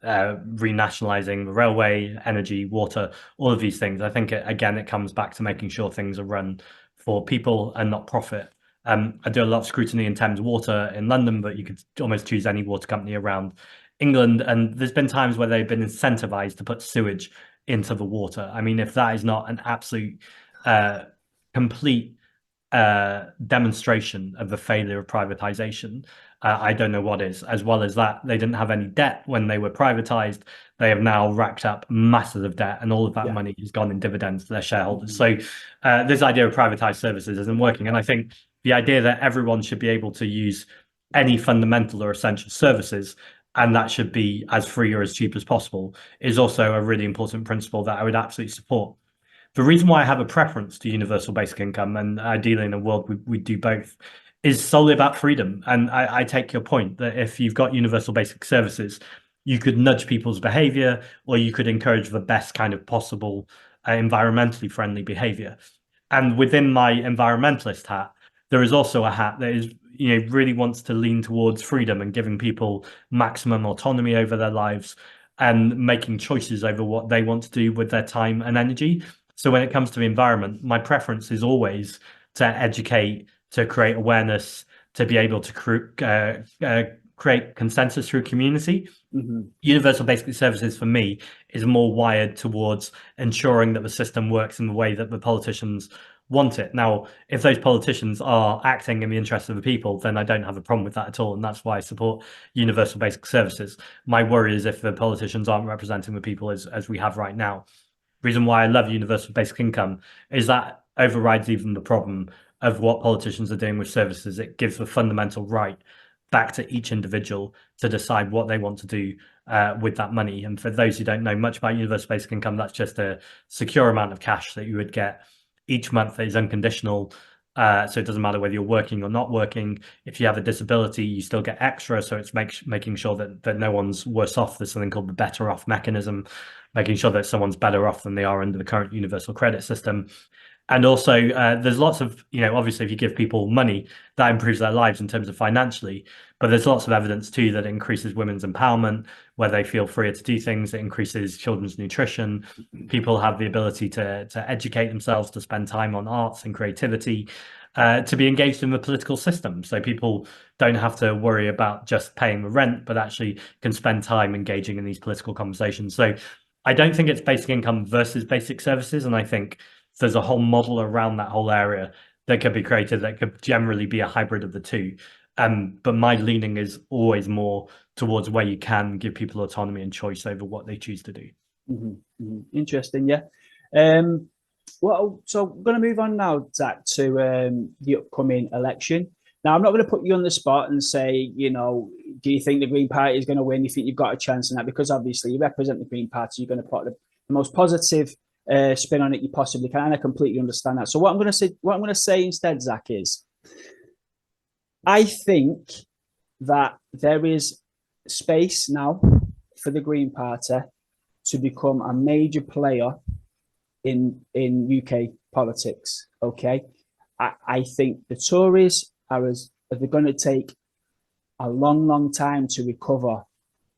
renationalizing the railway, energy, water, all of these things. I think, it comes back to making sure things are run for people and not profit. I do a lot of scrutiny in Thames Water in London, but you could almost choose any water company around England. And there's been times where they've been incentivized to put sewage into the water. I mean, if that is not an absolute complete demonstration of the failure of privatization, I don't know what is. As well as that, they didn't have any debt when they were privatized. They have now racked up masses of debt, and all of that money has gone in dividends to their shareholders. So this idea of privatized services isn't working. And I think the idea that everyone should be able to use any fundamental or essential services, and that should be as free or as cheap as possible, is also a really important principle that I would absolutely support. The reason why I have a preference to universal basic income, and ideally in a world we do both, is solely about freedom. And I take your point that if you've got universal basic services, you could nudge people's behavior, or you could encourage the best kind of possible environmentally friendly behavior. And within my environmentalist hat, there is also a hat that is, really wants to lean towards freedom and giving people maximum autonomy over their lives and making choices over what they want to do with their time and energy. So when it comes to the environment, my preference is always to educate, to create awareness, to be able to create consensus through community. Mm-hmm. Universal basic services for me is more wired towards ensuring that the system works in the way that the politicians want it. Now, if those politicians are acting in the interest of the people, then I don't have a problem with that at all. And that's why I support universal basic services. My worry is if the politicians aren't representing the people as we have right now. Reason why I love universal basic income is that overrides even the problem of what politicians are doing with services. It gives the fundamental right back to each individual to decide what they want to do with that money. And for those who don't know much about universal basic income, that's just a secure amount of cash that you would get each month that is unconditional. So it doesn't matter whether you're working or not working. If you have a disability, you still get extra. So it's making sure that no one's worse off. There's something called the better off mechanism, making sure that someone's better off than they are under the current universal credit system. And also, there's lots of, obviously, if you give people money, that improves their lives in terms of financially. But there's lots of evidence, too, that it increases women's empowerment, where they feel freer to do things. It increases children's nutrition. People have the ability to educate themselves, to spend time on arts and creativity, to be engaged in the political system. So people don't have to worry about just paying the rent, but actually can spend time engaging in these political conversations. So I don't think it's basic income versus basic services. And I think there's a whole model around that whole area that could be created that could generally be a hybrid of the two. But my leaning is always more towards where you can give people autonomy and choice over what they choose to do. Interesting, yeah. Well, so we're going to move on now, Zach, to the upcoming election. Now, I'm not going to put you on the spot and say, do you think the Green Party is going to win? You think you've got a chance in that? Because obviously you represent the Green Party. You're going to put the most positive spin on it you possibly can. And I completely understand that. So what I'm going to say instead, Zach, is I think that there is space now for the Green Party to become a major player in UK politics. Okay, I think the Tories are going to take a long time to recover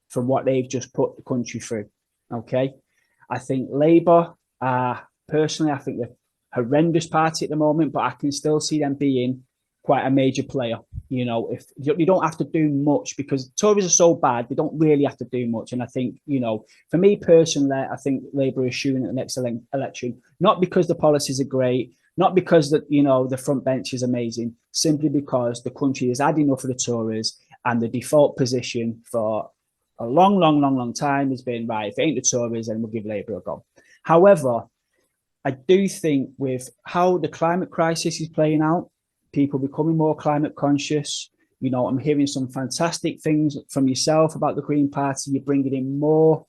from what they've just put the country through. Okay, I think Labour, personally, I think they're a horrendous party at the moment, but I can still see them being quite a major player. If you don't have to do much, because Tories are so bad, they don't really have to do much. And I think, for me personally, I think Labour is shooing at the next election, not because the policies are great, not because the front bench is amazing, simply because the country has had enough of the Tories, and the default position for a long time has been, right, if it ain't the Tories, then we'll give Labour a go. However, I do think with how the climate crisis is playing out, people becoming more climate conscious. I'm hearing some fantastic things from yourself about the Green Party. You're bringing in more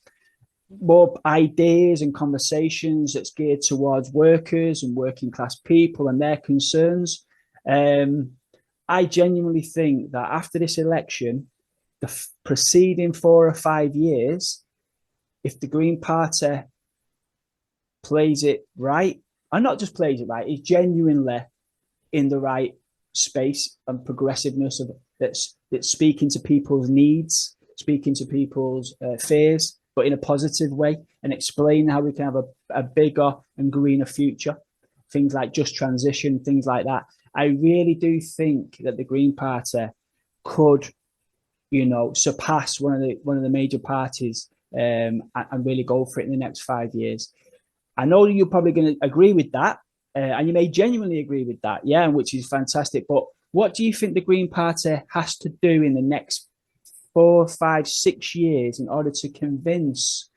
ideas and conversations that's geared towards workers and working class people and their concerns. I genuinely think that after this election, the preceding 4 or 5 years, if the Green Party plays it right, and not just plays it right, is genuinely in the right space and progressiveness of that's speaking to people's needs, speaking to people's fears, but in a positive way, and explain how we can have a bigger and greener future. Things like just transition, things like that. I really do think that the Green Party could, surpass one of the major parties and really go for it in the next 5 years. I know you're probably going to agree with that. And you may genuinely agree with that, yeah, which is fantastic. But what do you think the Green Party has to do in the next 4, 5, 6 years in order to convince?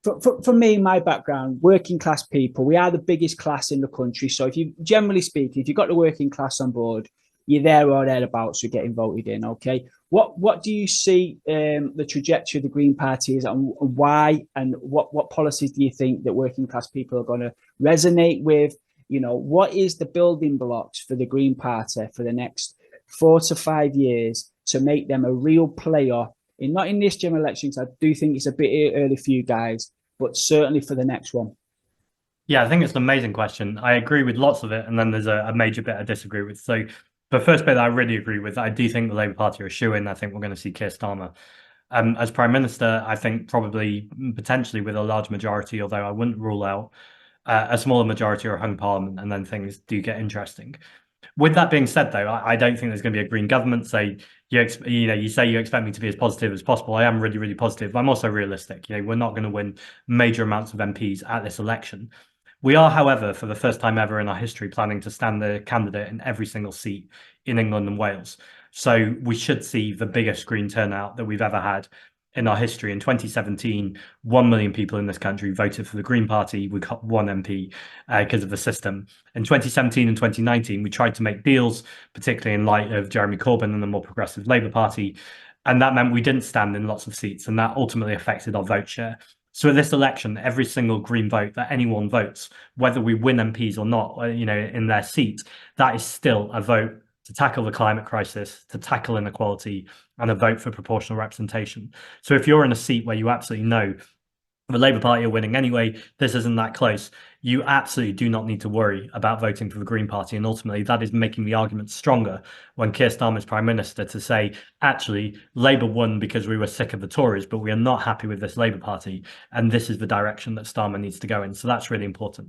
For me, my background, working class people, we are the biggest class in the country. So generally speaking, if you've got the working class on board, you're there or thereabouts, you're getting voted in. Okay, what do you see the trajectory of the Green Party is, and why, and what policies do you think that working class people are going to resonate with? What is the building blocks for the Green Party for the next 4 to 5 years to make them a real player not in this general election, because I do think it's a bit early for you guys, but certainly for the next one? Yeah, I think it's an amazing question. I agree with lots of it, and then there's a major bit I disagree with. So the first bit that I really agree with, I do think the Labour Party are a shoo-in. I think we're going to see Keir Starmer as Prime Minister. I think probably potentially with a large majority, although I wouldn't rule out a smaller majority or a hung parliament, and then things do get interesting. With that being said, though, I don't think there's going to be a Green government. So you say you expect me to be as positive as possible. I am really, really positive. I'm also realistic. We're not going to win major amounts of MPs at this election. We are, however, for the first time ever in our history, planning to stand the candidate in every single seat in England and Wales. So we should see the biggest Green turnout that we've ever had. in our history. In 2017, 1 million people in this country voted for the Green Party. We got one MP because of the system. In 2017 and 2019, we tried to make deals, particularly in light of Jeremy Corbyn and the more progressive Labour Party. And that meant we didn't stand in lots of seats, and that ultimately affected our vote share. So at this election, every single Green vote that anyone votes, whether we win MPs or not, in their seat, that is still a vote to tackle the climate crisis, to tackle inequality, and a vote for proportional representation. So if you're in a seat where you absolutely know the Labour Party are winning anyway, this isn't that close, you absolutely do not need to worry about voting for the Green Party. And ultimately, that is making the argument stronger when Keir Starmer is Prime Minister to say, actually, Labour won because we were sick of the Tories, but we are not happy with this Labour Party. And this is the direction that Starmer needs to go in. So that's really important.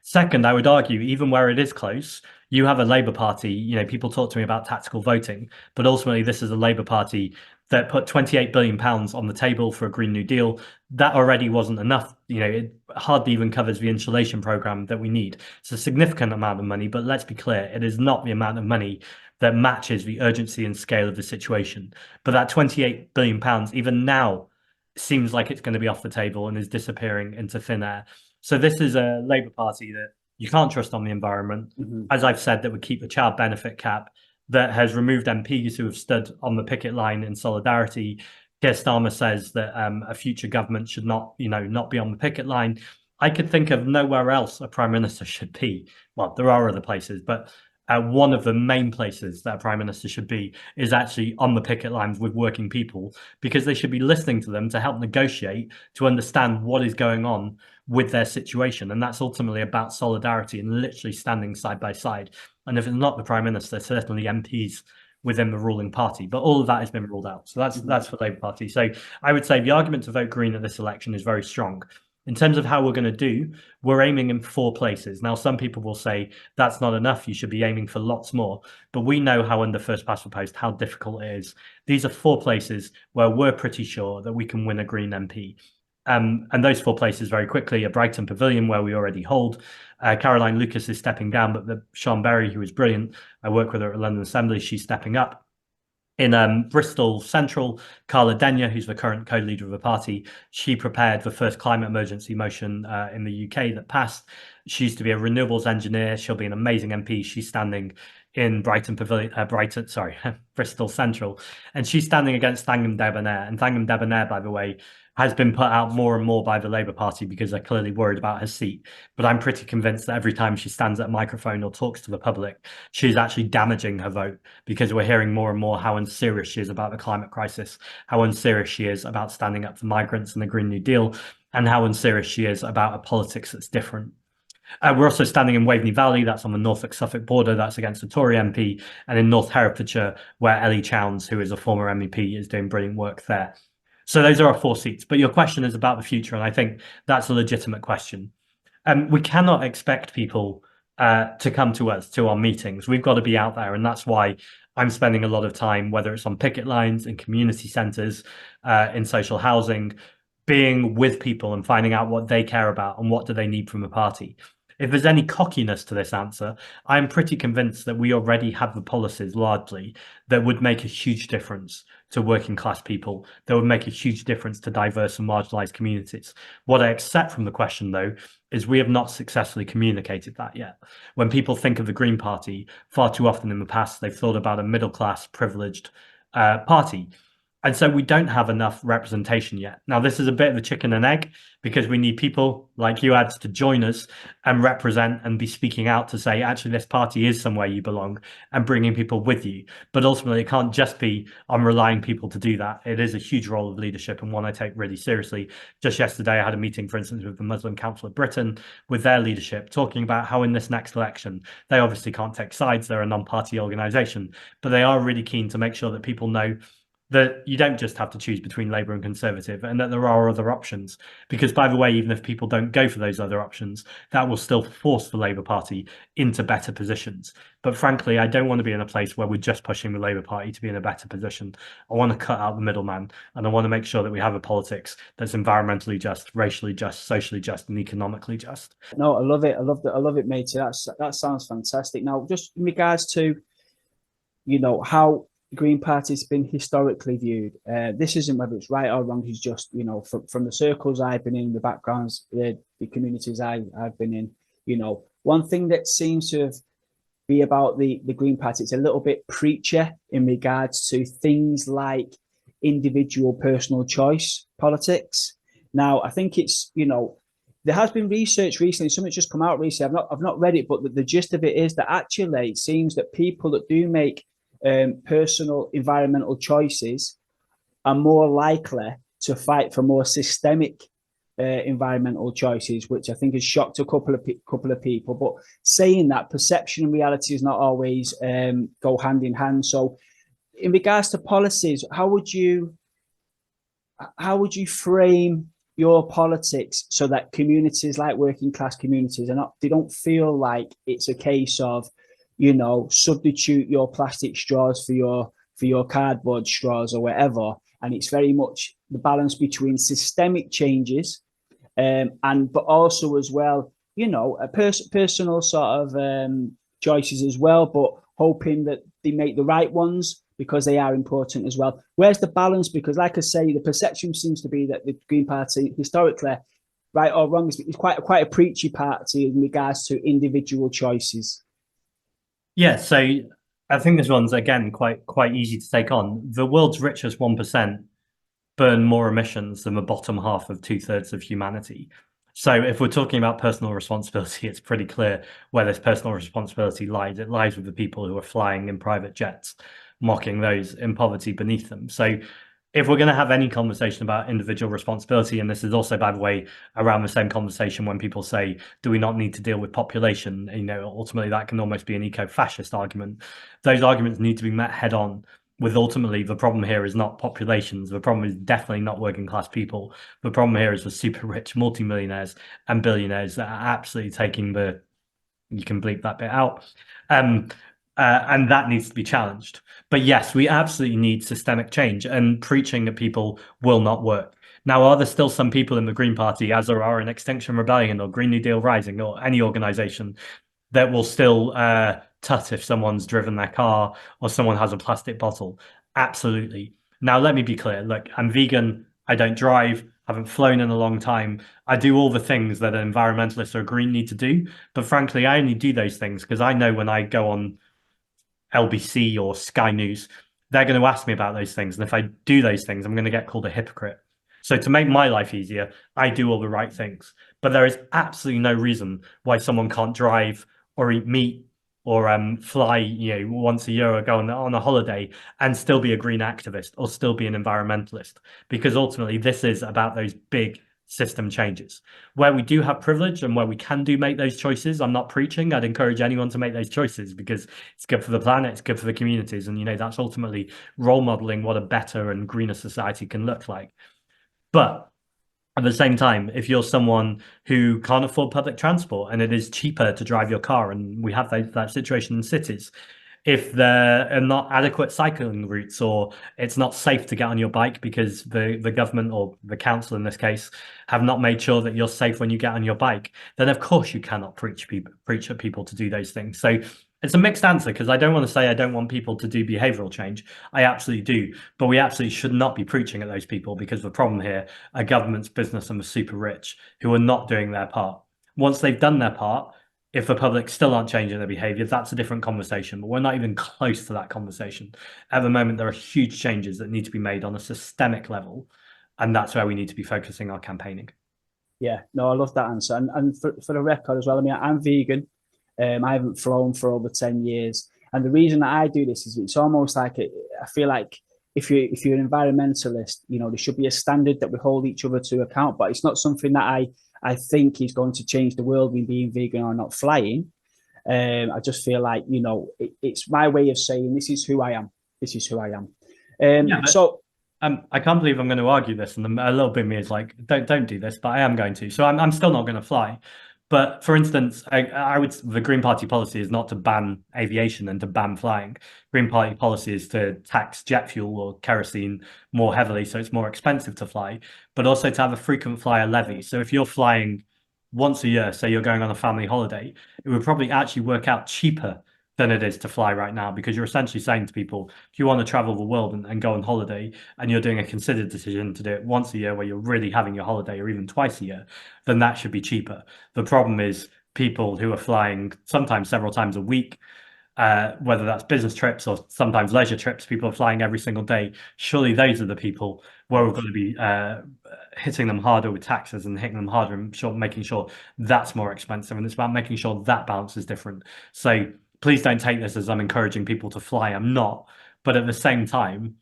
Second, I would argue, even where it is close, you have a Labour Party, people talk to me about tactical voting, but ultimately this is a Labour Party that put £28 billion on the table for a Green New Deal. That already wasn't enough. It hardly even covers the insulation programme that we need. It's a significant amount of money, but let's be clear, it is not the amount of money that matches the urgency and scale of the situation. But that £28 billion, even now, seems like it's going to be off the table and is disappearing into thin air. So this is a Labour Party that you can't trust on the environment. As I've said, that would keep the child benefit cap, that has removed MPs who have stood on the picket line in solidarity. Keir Starmer says that a future government should not be on the picket line. I could think of nowhere else a Prime Minister should be. Well, there are other places, but one of the main places that a Prime Minister should be is actually on the picket lines with working people, because they should be listening to them to help negotiate, to understand what is going on with their situation. And that's ultimately about solidarity and literally standing side by side. And if it's not the Prime Minister, certainly MPs within the ruling party. But all of that has been ruled out. So that's for the Labour Party. So I would say the argument to vote Green at this election is very strong. In terms of how we're going to do, we're aiming in 4 places. Now, some people will say that's not enough. You should be aiming for lots more. But we know how under first past the post, how difficult it is. These are 4 places where we're pretty sure that we can win a Green MP. And those 4 places very quickly are Brighton Pavilion, where we already hold. Caroline Lucas is stepping down, but Sean Berry, who is brilliant, I work with her at London Assembly, she's stepping up. In Bristol Central, Carla Denyer, who's the current co-leader of the party, she prepared the first climate emergency motion in the UK that passed. She used to be a renewables engineer. She'll be an amazing MP. She's standing in Bristol Central, and she's standing against Thangam Debonair. And Thangam Debonair, by the way, has been put out more and more by the Labour Party because they're clearly worried about her seat. But I'm pretty convinced that every time she stands at a microphone or talks to the public, she's actually damaging her vote, because we're hearing more and more how unserious she is about the climate crisis, how unserious she is about standing up for migrants and the Green New Deal, and how unserious she is about a politics that's different. We're also standing in Waveney Valley, that's on the Norfolk-Suffolk border, that's against a Tory MP, and in North Herefordshire, where Ellie Chowns, who is a former MEP, is doing brilliant work there. So those are our 4 seats. But your question is about the future, and I think that's a legitimate question. We cannot expect people to come to us, to our meetings. We've got to be out there, and that's why I'm spending a lot of time, whether it's on picket lines, in community centres, in social housing, being with people and finding out what they care about and what do they need from the party. If there's any cockiness to this answer, I'm pretty convinced that we already have the policies largely that would make a huge difference to working class people, that would make a huge difference to diverse and marginalised communities. What I accept from the question, though, is we have not successfully communicated that yet. When people think of the Green Party, far too often in the past, they've thought about a middle class, privileged party. And so we don't have enough representation yet. Now, this is a bit of a chicken and egg, because we need people like you ads to join us and represent and be speaking out to say, actually, this party is somewhere you belong, and bringing people with you. But ultimately, it can't just be on relying people to do that. It is a huge role of leadership, and one I take really seriously. Just yesterday, I had a meeting, for instance, with the Muslim Council of Britain, with their leadership, talking about how in this next election, they obviously can't take sides. They're a non-party organisation, but they are really keen to make sure that people know that you don't just have to choose between Labour and Conservative, and that there are other options. Because, by the way, even if people don't go for those other options, that will still force the Labour Party into better positions. But frankly, I don't want to be in a place where we're just pushing the Labour Party to be in a better position. I want to cut out the middleman, and I want to make sure that we have a politics that's environmentally just, racially just, socially just, and economically just. No, I love it. I love it, matey. That sounds fantastic. Now, just in regards to, how Green Party's been historically viewed. This isn't whether it's right or wrong. It's just, from the circles I've been in, the backgrounds, the communities I've been in, one thing that seems to be about the Green Party, it's a little bit preacher in regards to things like individual personal choice politics. Now, I think it's, there has been research recently, something's just come out recently, I've not read it, but the gist of it is that actually it seems that people that do make personal environmental choices are more likely to fight for more systemic environmental choices, which I think has shocked a couple of people. But saying that, perception and reality is not always go hand in hand. So, in regards to policies, how would you frame your politics so that communities like working class communities they don't feel like it's a case of, substitute your plastic straws for your cardboard straws or whatever, and it's very much the balance between systemic changes but also as well, a personal sort of choices as well, but hoping that they make the right ones because they are important as well. Where's the balance? Because like I say, the perception seems to be that the Green Party historically, right or wrong, is quite a preachy party in regards to individual choices. Yeah, so I think this one's again quite easy to take on. The world's richest 1% burn more emissions than the bottom half of 2/3 of humanity. So if we're talking about personal responsibility, it's pretty clear where this personal responsibility lies. It lies with the people who are flying in private jets, mocking those in poverty beneath them. So if we're going to have any conversation about individual responsibility, and this is also, by the way, around the same conversation when people say, do we not need to deal with population? Ultimately that can almost be an eco-fascist argument. Those arguments need to be met head on with ultimately the problem here is not populations. The problem is definitely not working class people. The problem here is the super rich multimillionaires and billionaires that are absolutely taking you can bleep that bit out. And that needs to be challenged. But yes, we absolutely need systemic change, and preaching at people will not work. Now, are there still some people in the Green Party, as there are in Extinction Rebellion or Green New Deal Rising or any organization, that will still tut if someone's driven their car or someone has a plastic bottle? Absolutely. Now, let me be clear. Look, I'm vegan. I don't drive. Haven't flown in a long time. I do all the things that an environmentalist or green need to do. But frankly, I only do those things because I know when I go on LBC or Sky News, they're going to ask me about those things. And if I do those things, I'm going to get called a hypocrite. So to make my life easier, I do all the right things. But there is absolutely no reason why someone can't drive or eat meat or fly, once a year or go on a holiday and still be a green activist or still be an environmentalist. Because ultimately, this is about those big system changes. Where we do have privilege and where we can make those choices, I'm not preaching. I'd encourage anyone to make those choices because it's good for the planet, it's good for the communities, and that's ultimately role modeling what a better and greener society can look like. But at the same time, if you're someone who can't afford public transport and it is cheaper to drive your car, and we have that situation in cities, if there are not adequate cycling routes or it's not safe to get on your bike because the government or the council in this case have not made sure that you're safe when you get on your bike, then of course you cannot preach at people to do those things. So it's a mixed answer, because I don't want to say I don't want people to do behavioral change. I absolutely do. But we absolutely should not be preaching at those people, because the problem here are government's business and the super rich who are not doing their part. Once they've done their part, if the public still aren't changing their behavior, that's a different conversation. But we're not even close to that conversation. At the moment, there are huge changes that need to be made on a systemic level. And that's where we need to be focusing our campaigning. Yeah, no, I love that answer. And for the record as well, I mean, I'm vegan. I haven't flown for over 10 years. And the reason that I do this is it's almost like I feel like if you're an environmentalist, there should be a standard that we hold each other to account. But it's not something that I think is going to change the world in being vegan or not flying. I just feel like, it's my way of saying this is who I am. This is who I am. I can't believe I'm going to argue this, and a little bit of me is like, don't do this, but I am going to. So I'm still not going to fly. But for instance, the Green Party policy is not to ban aviation and to ban flying. Green Party policy is to tax jet fuel or kerosene more heavily, so it's more expensive to fly, but also to have a frequent flyer levy. So if you're flying once a year, say you're going on a family holiday, it would probably actually work out cheaper than it is to fly right now, because you're essentially saying to people, if you want to travel the world and go on holiday, and you're doing a considered decision to do it once a year where you're really having your holiday, or even twice a year, then that should be cheaper. The problem is people who are flying sometimes several times a week, whether that's business trips or sometimes leisure trips, people are flying every single day. Surely those are the people where we're going to be hitting them harder with taxes and hitting them harder and making sure that's more expensive. And it's about making sure that balance is different. So please don't take this as I'm encouraging people to fly. I'm not. But at the same time,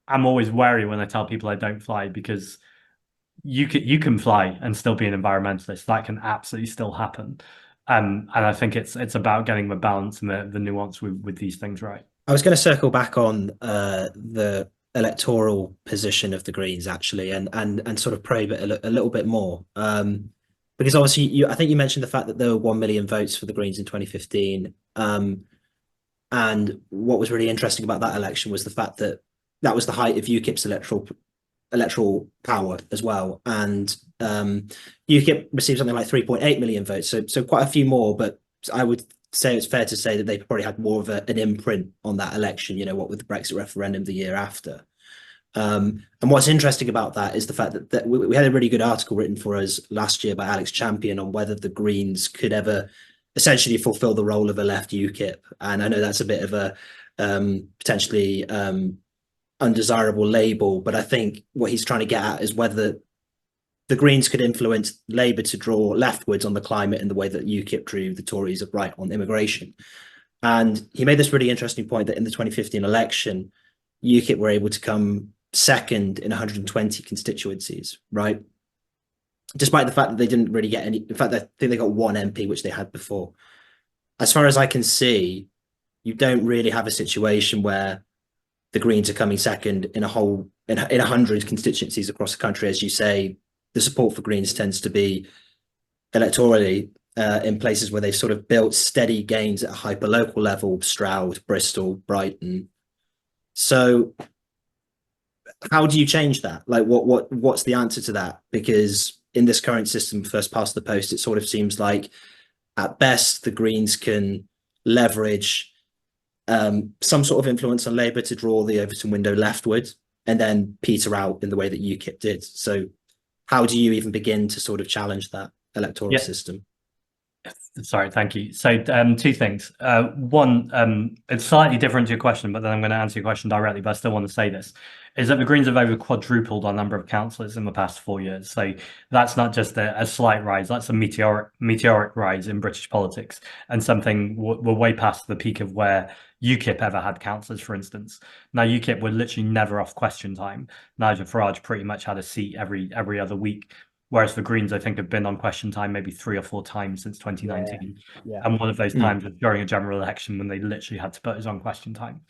I'm always wary when I tell people I don't fly, because you can fly and still be an environmentalist. That can absolutely still happen. And I think it's about getting the balance and the nuance with these things right. I was going to circle back on the electoral position of the Greens, actually, and sort of probe it a little bit more. Because obviously, I think you mentioned the fact that there were 1 million votes for the Greens in 2015. And what was really interesting about that election was the fact that that was the height of UKIP's electoral power as well. And UKIP received something like 3.8 million votes, so quite a few more, but I would say it's fair to say that they probably had more of an imprint on that election, what with the Brexit referendum the year after. And what's interesting about that is the fact that we had a really good article written for us last year by Alex Champion on whether the Greens could ever essentially fulfill the role of a left UKIP. And I know that's a bit of a potentially undesirable label, but I think what he's trying to get at is whether the Greens could influence Labour to draw leftwards on the climate in the way that UKIP drew the Tories of right on immigration. And he made this really interesting point that in the 2015 election, UKIP were able to come second in 120 constituencies, right? Despite the fact that they didn't really get any. In fact, I think they got 1 MP, which they had before. As far as I can see, you don't really have a situation where the Greens are coming second in 100 constituencies across the country. As you say, the support for Greens tends to be electorally in places where they've sort of built steady gains at a hyper-local level: Stroud, Bristol, Brighton. So how do you change that? Like, what's the answer to that? Because in this current system, first past the post, it sort of seems like at best the Greens can leverage some sort of influence on Labour to draw the Overton window leftward and then peter out in the way that UKIP did. So how do you even begin to sort of challenge that electoral system? Sorry, thank you. So 2 things. One, it's slightly different to your question, but then I'm going to answer your question directly, but I still want to say this, is that the Greens have over quadrupled our number of councillors in the past 4 years. So that's not just a slight rise, that's a meteoric rise in British politics, and something we're way past the peak of where UKIP ever had councillors, for instance. Now, UKIP were literally never off question time. Nigel Farage pretty much had a seat every other week. Whereas the Greens, I think, have been on question time maybe 3 or 4 times since 2019. Yeah. And one of those times was during a general election when they literally had to put us on question time.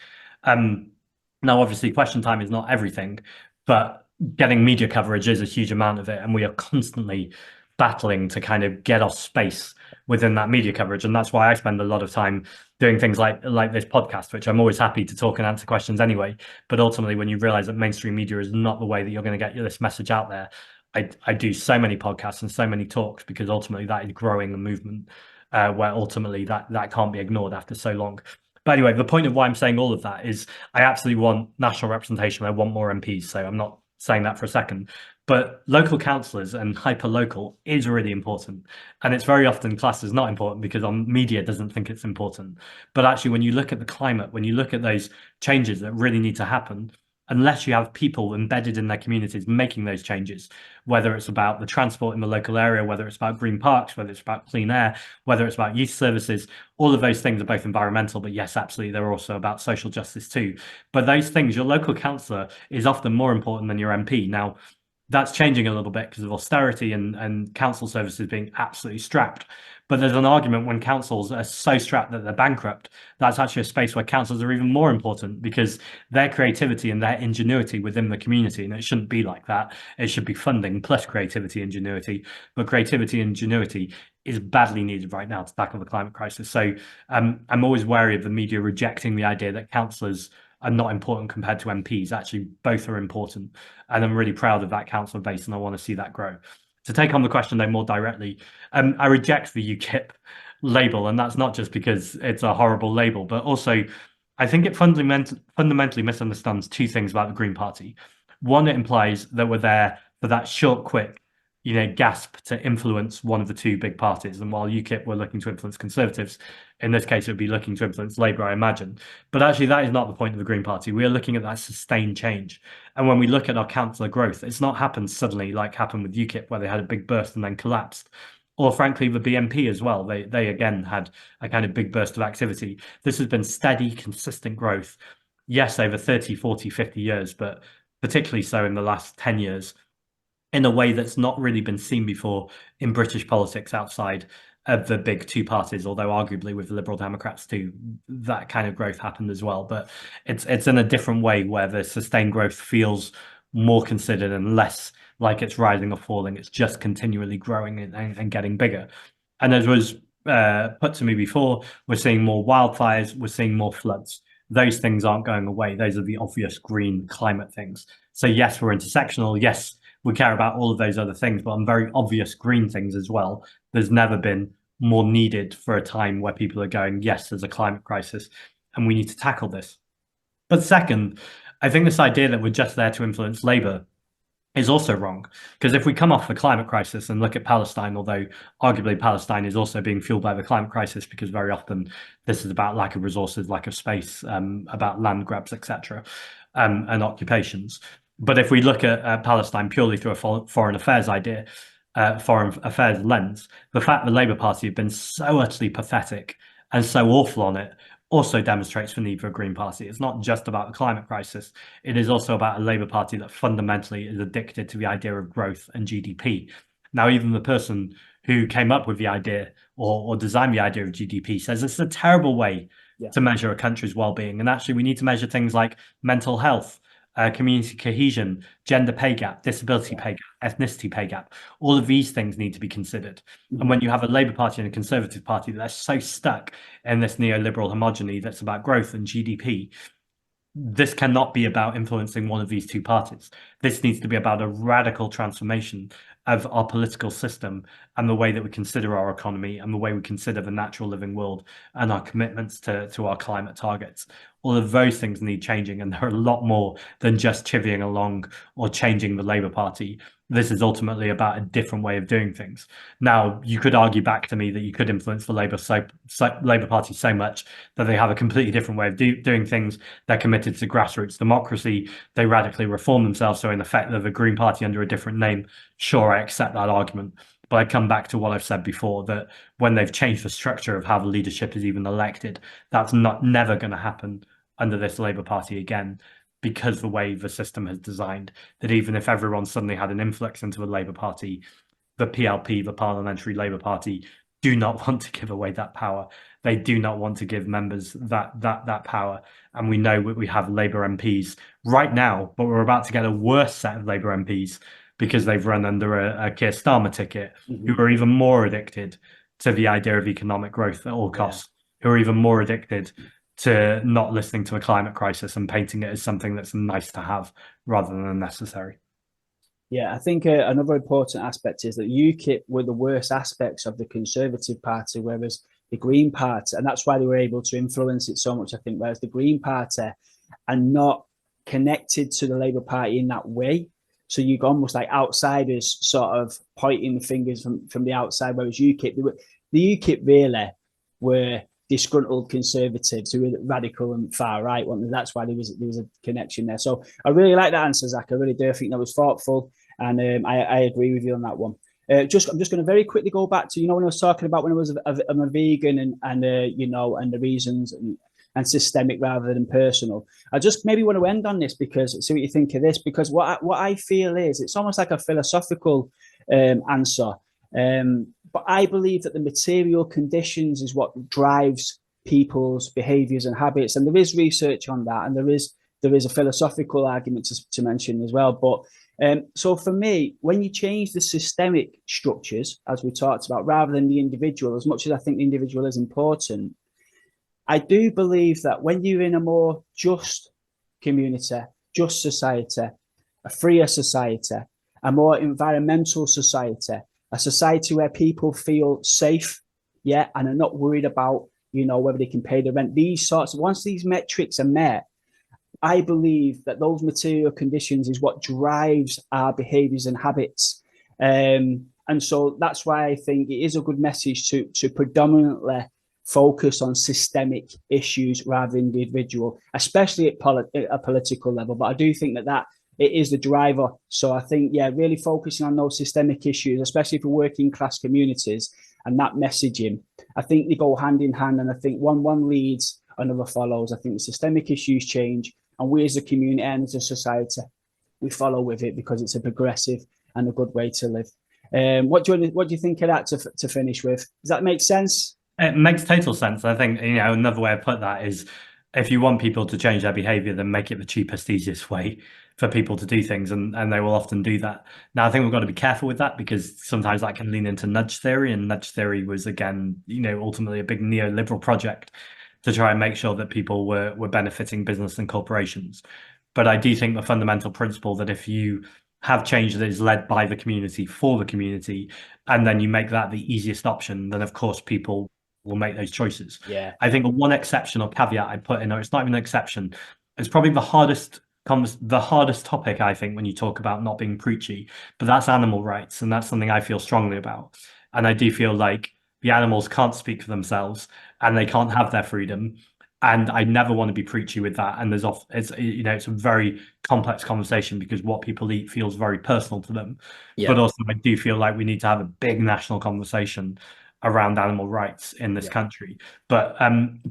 Now, obviously, question time is not everything, but getting media coverage is a huge amount of it. And we are constantly battling to kind of get off space within that media coverage. And that's why I spend a lot of time doing things like this podcast, which I'm always happy to talk and answer questions anyway. But ultimately, when you realize that mainstream media is not the way that you're going to get this message out there, I do so many podcasts and so many talks, because ultimately that is growing the movement, where ultimately that can't be ignored after so long. But anyway, the point of why I'm saying all of that is I absolutely want national representation. I want more MPs. So I'm not saying that for a second. But local councillors and hyper-local is really important. And it's very often classed as not important because media doesn't think it's important. But actually, when you look at the climate, when you look at those changes that really need to happen, unless you have people embedded in their communities making those changes, whether it's about the transport in the local area, whether it's about green parks, whether it's about clean air, whether it's about youth services, all of those things are both environmental, but yes, absolutely, they're also about social justice too. But those things, your local councillor is often more important than your MP. Now, that's changing a little bit because of austerity and council services being absolutely strapped. But there's an argument when councils are so strapped that they're bankrupt, that's actually a space where councils are even more important, because their creativity and their ingenuity within the community, and it shouldn't be like that, it should be funding plus creativity and ingenuity, but creativity and ingenuity is badly needed right now to tackle the climate crisis. So I'm always wary of the media rejecting the idea that councillors are not important compared to MPs. Actually, both are important. And I'm really proud of that councillor base, and I want to see that grow. To take on the question though more directly, I reject the UKIP label, and that's not just because it's a horrible label, but also I think it fundamentally misunderstands two things about the Green Party. One, it implies that we're there for that short, quick, gasp to influence one of the two big parties. And while UKIP were looking to influence Conservatives, in this case, it would be looking to influence Labour, I imagine. But actually, that is not the point of the Green Party. We are looking at that sustained change. And when we look at our councillor growth, it's not happened suddenly like happened with UKIP, where they had a big burst and then collapsed. Or frankly, the BNP as well. They again had a kind of big burst of activity. This has been steady, consistent growth. Yes, over 30, 40, 50 years, but particularly so in the last 10 years, in a way that's not really been seen before in British politics outside of the big two parties, although arguably with the Liberal Democrats too, that kind of growth happened as well. But it's in a different way where the sustained growth feels more considered and less like it's rising or falling. It's just continually growing and getting bigger. And as was put to me before, we're seeing more wildfires, we're seeing more floods. Those things aren't going away. Those are the obvious green climate things. So yes, we're intersectional. Yes, we care about all of those other things, but on very obvious green things as well, there's never been more needed for a time where people are going, yes, there's a climate crisis and we need to tackle this. But second, I think this idea that we're just there to influence Labour is also wrong, because if we come off the climate crisis and look at Palestine, although arguably Palestine is also being fueled by the climate crisis, because very often this is about lack of resources, lack of space, about land grabs, etc., and occupations. But if we look at Palestine purely through a foreign affairs lens, the fact the Labour Party have been so utterly pathetic and so awful on it also demonstrates the need for a Green Party. It's not just about the climate crisis. It is also about a Labour Party that fundamentally is addicted to the idea of growth and GDP. Now, even the person who came up with the idea or designed the idea of GDP says it's a terrible way to measure a country's well-being. And actually, we need to measure things like mental health, community cohesion, gender pay gap, disability pay gap, ethnicity pay gap. All of these things need to be considered. And when you have a Labour Party and a Conservative Party that are so stuck in this neoliberal homogeny that's about growth and GDP, this cannot be about influencing one of these two parties. This needs to be about a radical transformation of our political system and the way that we consider our economy and the way we consider the natural living world and our commitments to our climate targets. All of those things need changing, and they're a lot more than just chivying along or changing the Labour Party. This is ultimately about a different way of doing things. Now, you could argue back to me that you could influence the Labour Party so much that they have a completely different way of doing things. They're committed to grassroots democracy. They radically reform themselves. So in effect, they're the Green Party under a different name. Sure, I accept that argument. But I come back to what I've said before, that when they've changed the structure of how the leadership is even elected, that's never going to happen under this Labour Party again, because the way the system has designed, that even if everyone suddenly had an influx into the Labour Party, the PLP, the Parliamentary Labour Party, do not want to give away that power. They do not want to give members that power. And we know that we have Labour MPs right now, but we're about to get a worse set of Labour MPs because they've run under a Keir Starmer ticket, who are even more addicted to the idea of economic growth at all costs, who are even more addicted to not listening to a climate crisis and painting it as something that's nice to have rather than necessary. Yeah, I think another important aspect is that UKIP were the worst aspects of the Conservative Party, whereas the Green Party, and that's why they were able to influence it so much, I think, whereas the Green Party are not connected to the Labour Party in that way. So you've almost like outsiders sort of pointing the fingers from the outside, whereas UKIP, the UKIP really were disgruntled Conservatives who were radical and far right. That's why there was a connection there. So I really like that answer, Zach. I really do. I think that was thoughtful, and I agree with you on that one. I'm just going to very quickly go back to, when I was talking about when I was a vegan and the reasons and systemic rather than personal. I just maybe want to end on this because see what you think of this, because what I feel is it's almost like a philosophical answer. But I believe that the material conditions is what drives people's behaviours and habits, and there is research on that, and there is a philosophical argument to mention as well. But so for me, when you change the systemic structures, as we talked about, rather than the individual, as much as I think the individual is important, I do believe that when you're in a more just community, just society, a freer society, a more environmental society, a society where people feel safe yeah, and are not worried about, whether they can pay the rent. Once these metrics are met, I believe that those material conditions is what drives our behaviours and habits. And so that's why I think it is a good message to predominantly focus on systemic issues rather than individual, especially at a political level. But I do think that it is the driver. So I think, yeah, really focusing on those systemic issues, especially for working class communities, and that messaging, I think they go hand in hand. And I think one leads, another follows. I think systemic issues change, and we as a community and as a society, we follow with it because it's a progressive and a good way to live. What do you think of that to finish with? Does that make sense? It makes total sense. I think, another way I put that is, if you want people to change their behavior, then make it the cheapest, easiest way for people to do things, and they will often do that. Now, I think we've got to be careful with that, because sometimes that can lean into nudge theory, and nudge theory was, again, ultimately a big neoliberal project to try and make sure that people were benefiting business and corporations. But I do think the fundamental principle that if you have change that is led by the community for the community, and then you make that the easiest option, then of course people will make those choices. Yeah. I think the one exception or caveat I put in, or it's not even an exception, it's probably the hardest topic, I think, when you talk about not being preachy, but that's animal rights. And that's something I feel strongly about. And I do feel like the animals can't speak for themselves and they can't have their freedom. And I never want to be preachy with that. And it's a very complex conversation, because what people eat feels very personal to them. Yeah. But also I do feel like we need to have a big national conversation around animal rights in this country. But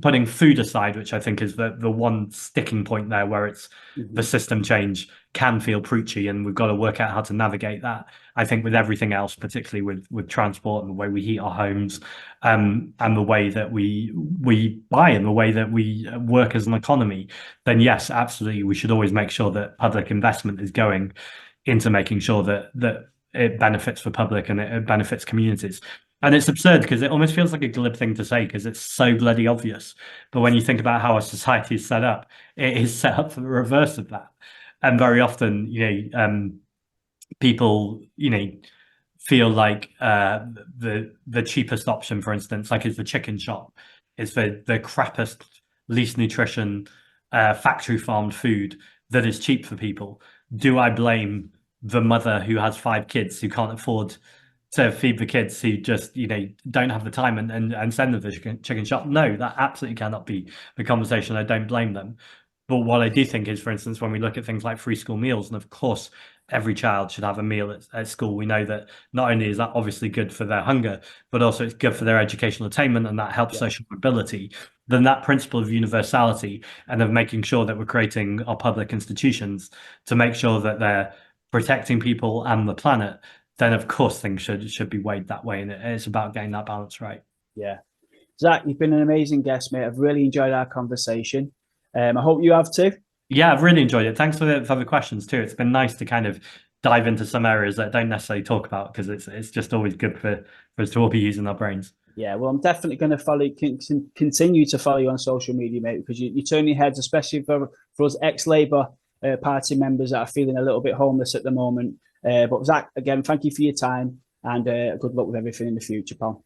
putting food aside, which I think is the one sticking point there, where it's the system change can feel preachy, and we've got to work out how to navigate that. I think with everything else, particularly with transport and the way we heat our homes, and the way that we buy and the way that we work as an economy, then yes, absolutely, we should always make sure that public investment is going into making sure that it benefits the public and it benefits communities. And it's absurd, because it almost feels like a glib thing to say, because it's so bloody obvious. But when you think about how our society is set up, it is set up for the reverse of that. And very often, people, feel like the cheapest option, for instance, like is the chicken shop, is the crappiest, least nutrition, factory farmed food that is cheap for people. Do I blame the mother who has 5 kids who can't afford to feed the kids, who just don't have the time and send them to the chicken shop? No, that absolutely cannot be the conversation. I don't blame them. But what I do think is, for instance, when we look at things like free school meals, and of course every child should have a meal at school, we know that not only is that obviously good for their hunger, but also it's good for their educational attainment, and that helps social mobility. Then that principle of universality, and of making sure that we're creating our public institutions to make sure that they're protecting people and the planet, then of course things should be weighed that way, and it's about getting that balance right. Yeah. Zack, you've been an amazing guest, mate. I've really enjoyed our conversation. I hope you have too. Yeah, I've really enjoyed it. Thanks for the questions too. It's been nice to kind of dive into some areas that I don't necessarily talk about, because it's just always good for us to all be using our brains. Yeah, well, I'm definitely going to continue to follow you on social media, mate, because you turn your heads, especially for us ex-Labour Party members that are feeling a little bit homeless at the moment. But Zack, again, thank you for your time, and good luck with everything in the future, pal.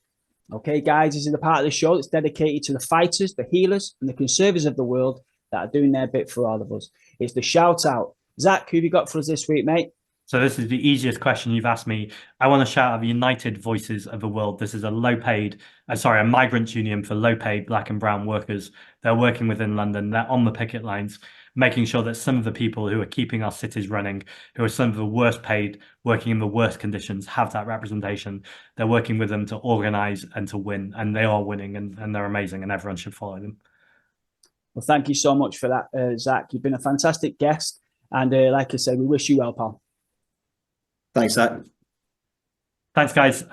Okay, guys, this is the part of the show that's dedicated to the fighters, the healers, and the conservatives of the world that are doing their bit for all of us. It's the shout out. Zack, who have you got for us this week, mate? So this is the easiest question you've asked me. I want to shout out the United Voices of the World. This is a migrant union for low-paid Black and brown workers. They're working within London. They're on the picket lines, making sure that some of the people who are keeping our cities running, who are some of the worst paid, working in the worst conditions, have that representation. They're working with them to organise and to win, and they are winning, and they're amazing, and everyone should follow them. Well, thank you so much for that, Zack. You've been a fantastic guest, and like I said, we wish you well, pal. Thanks, Zack. Thanks, guys.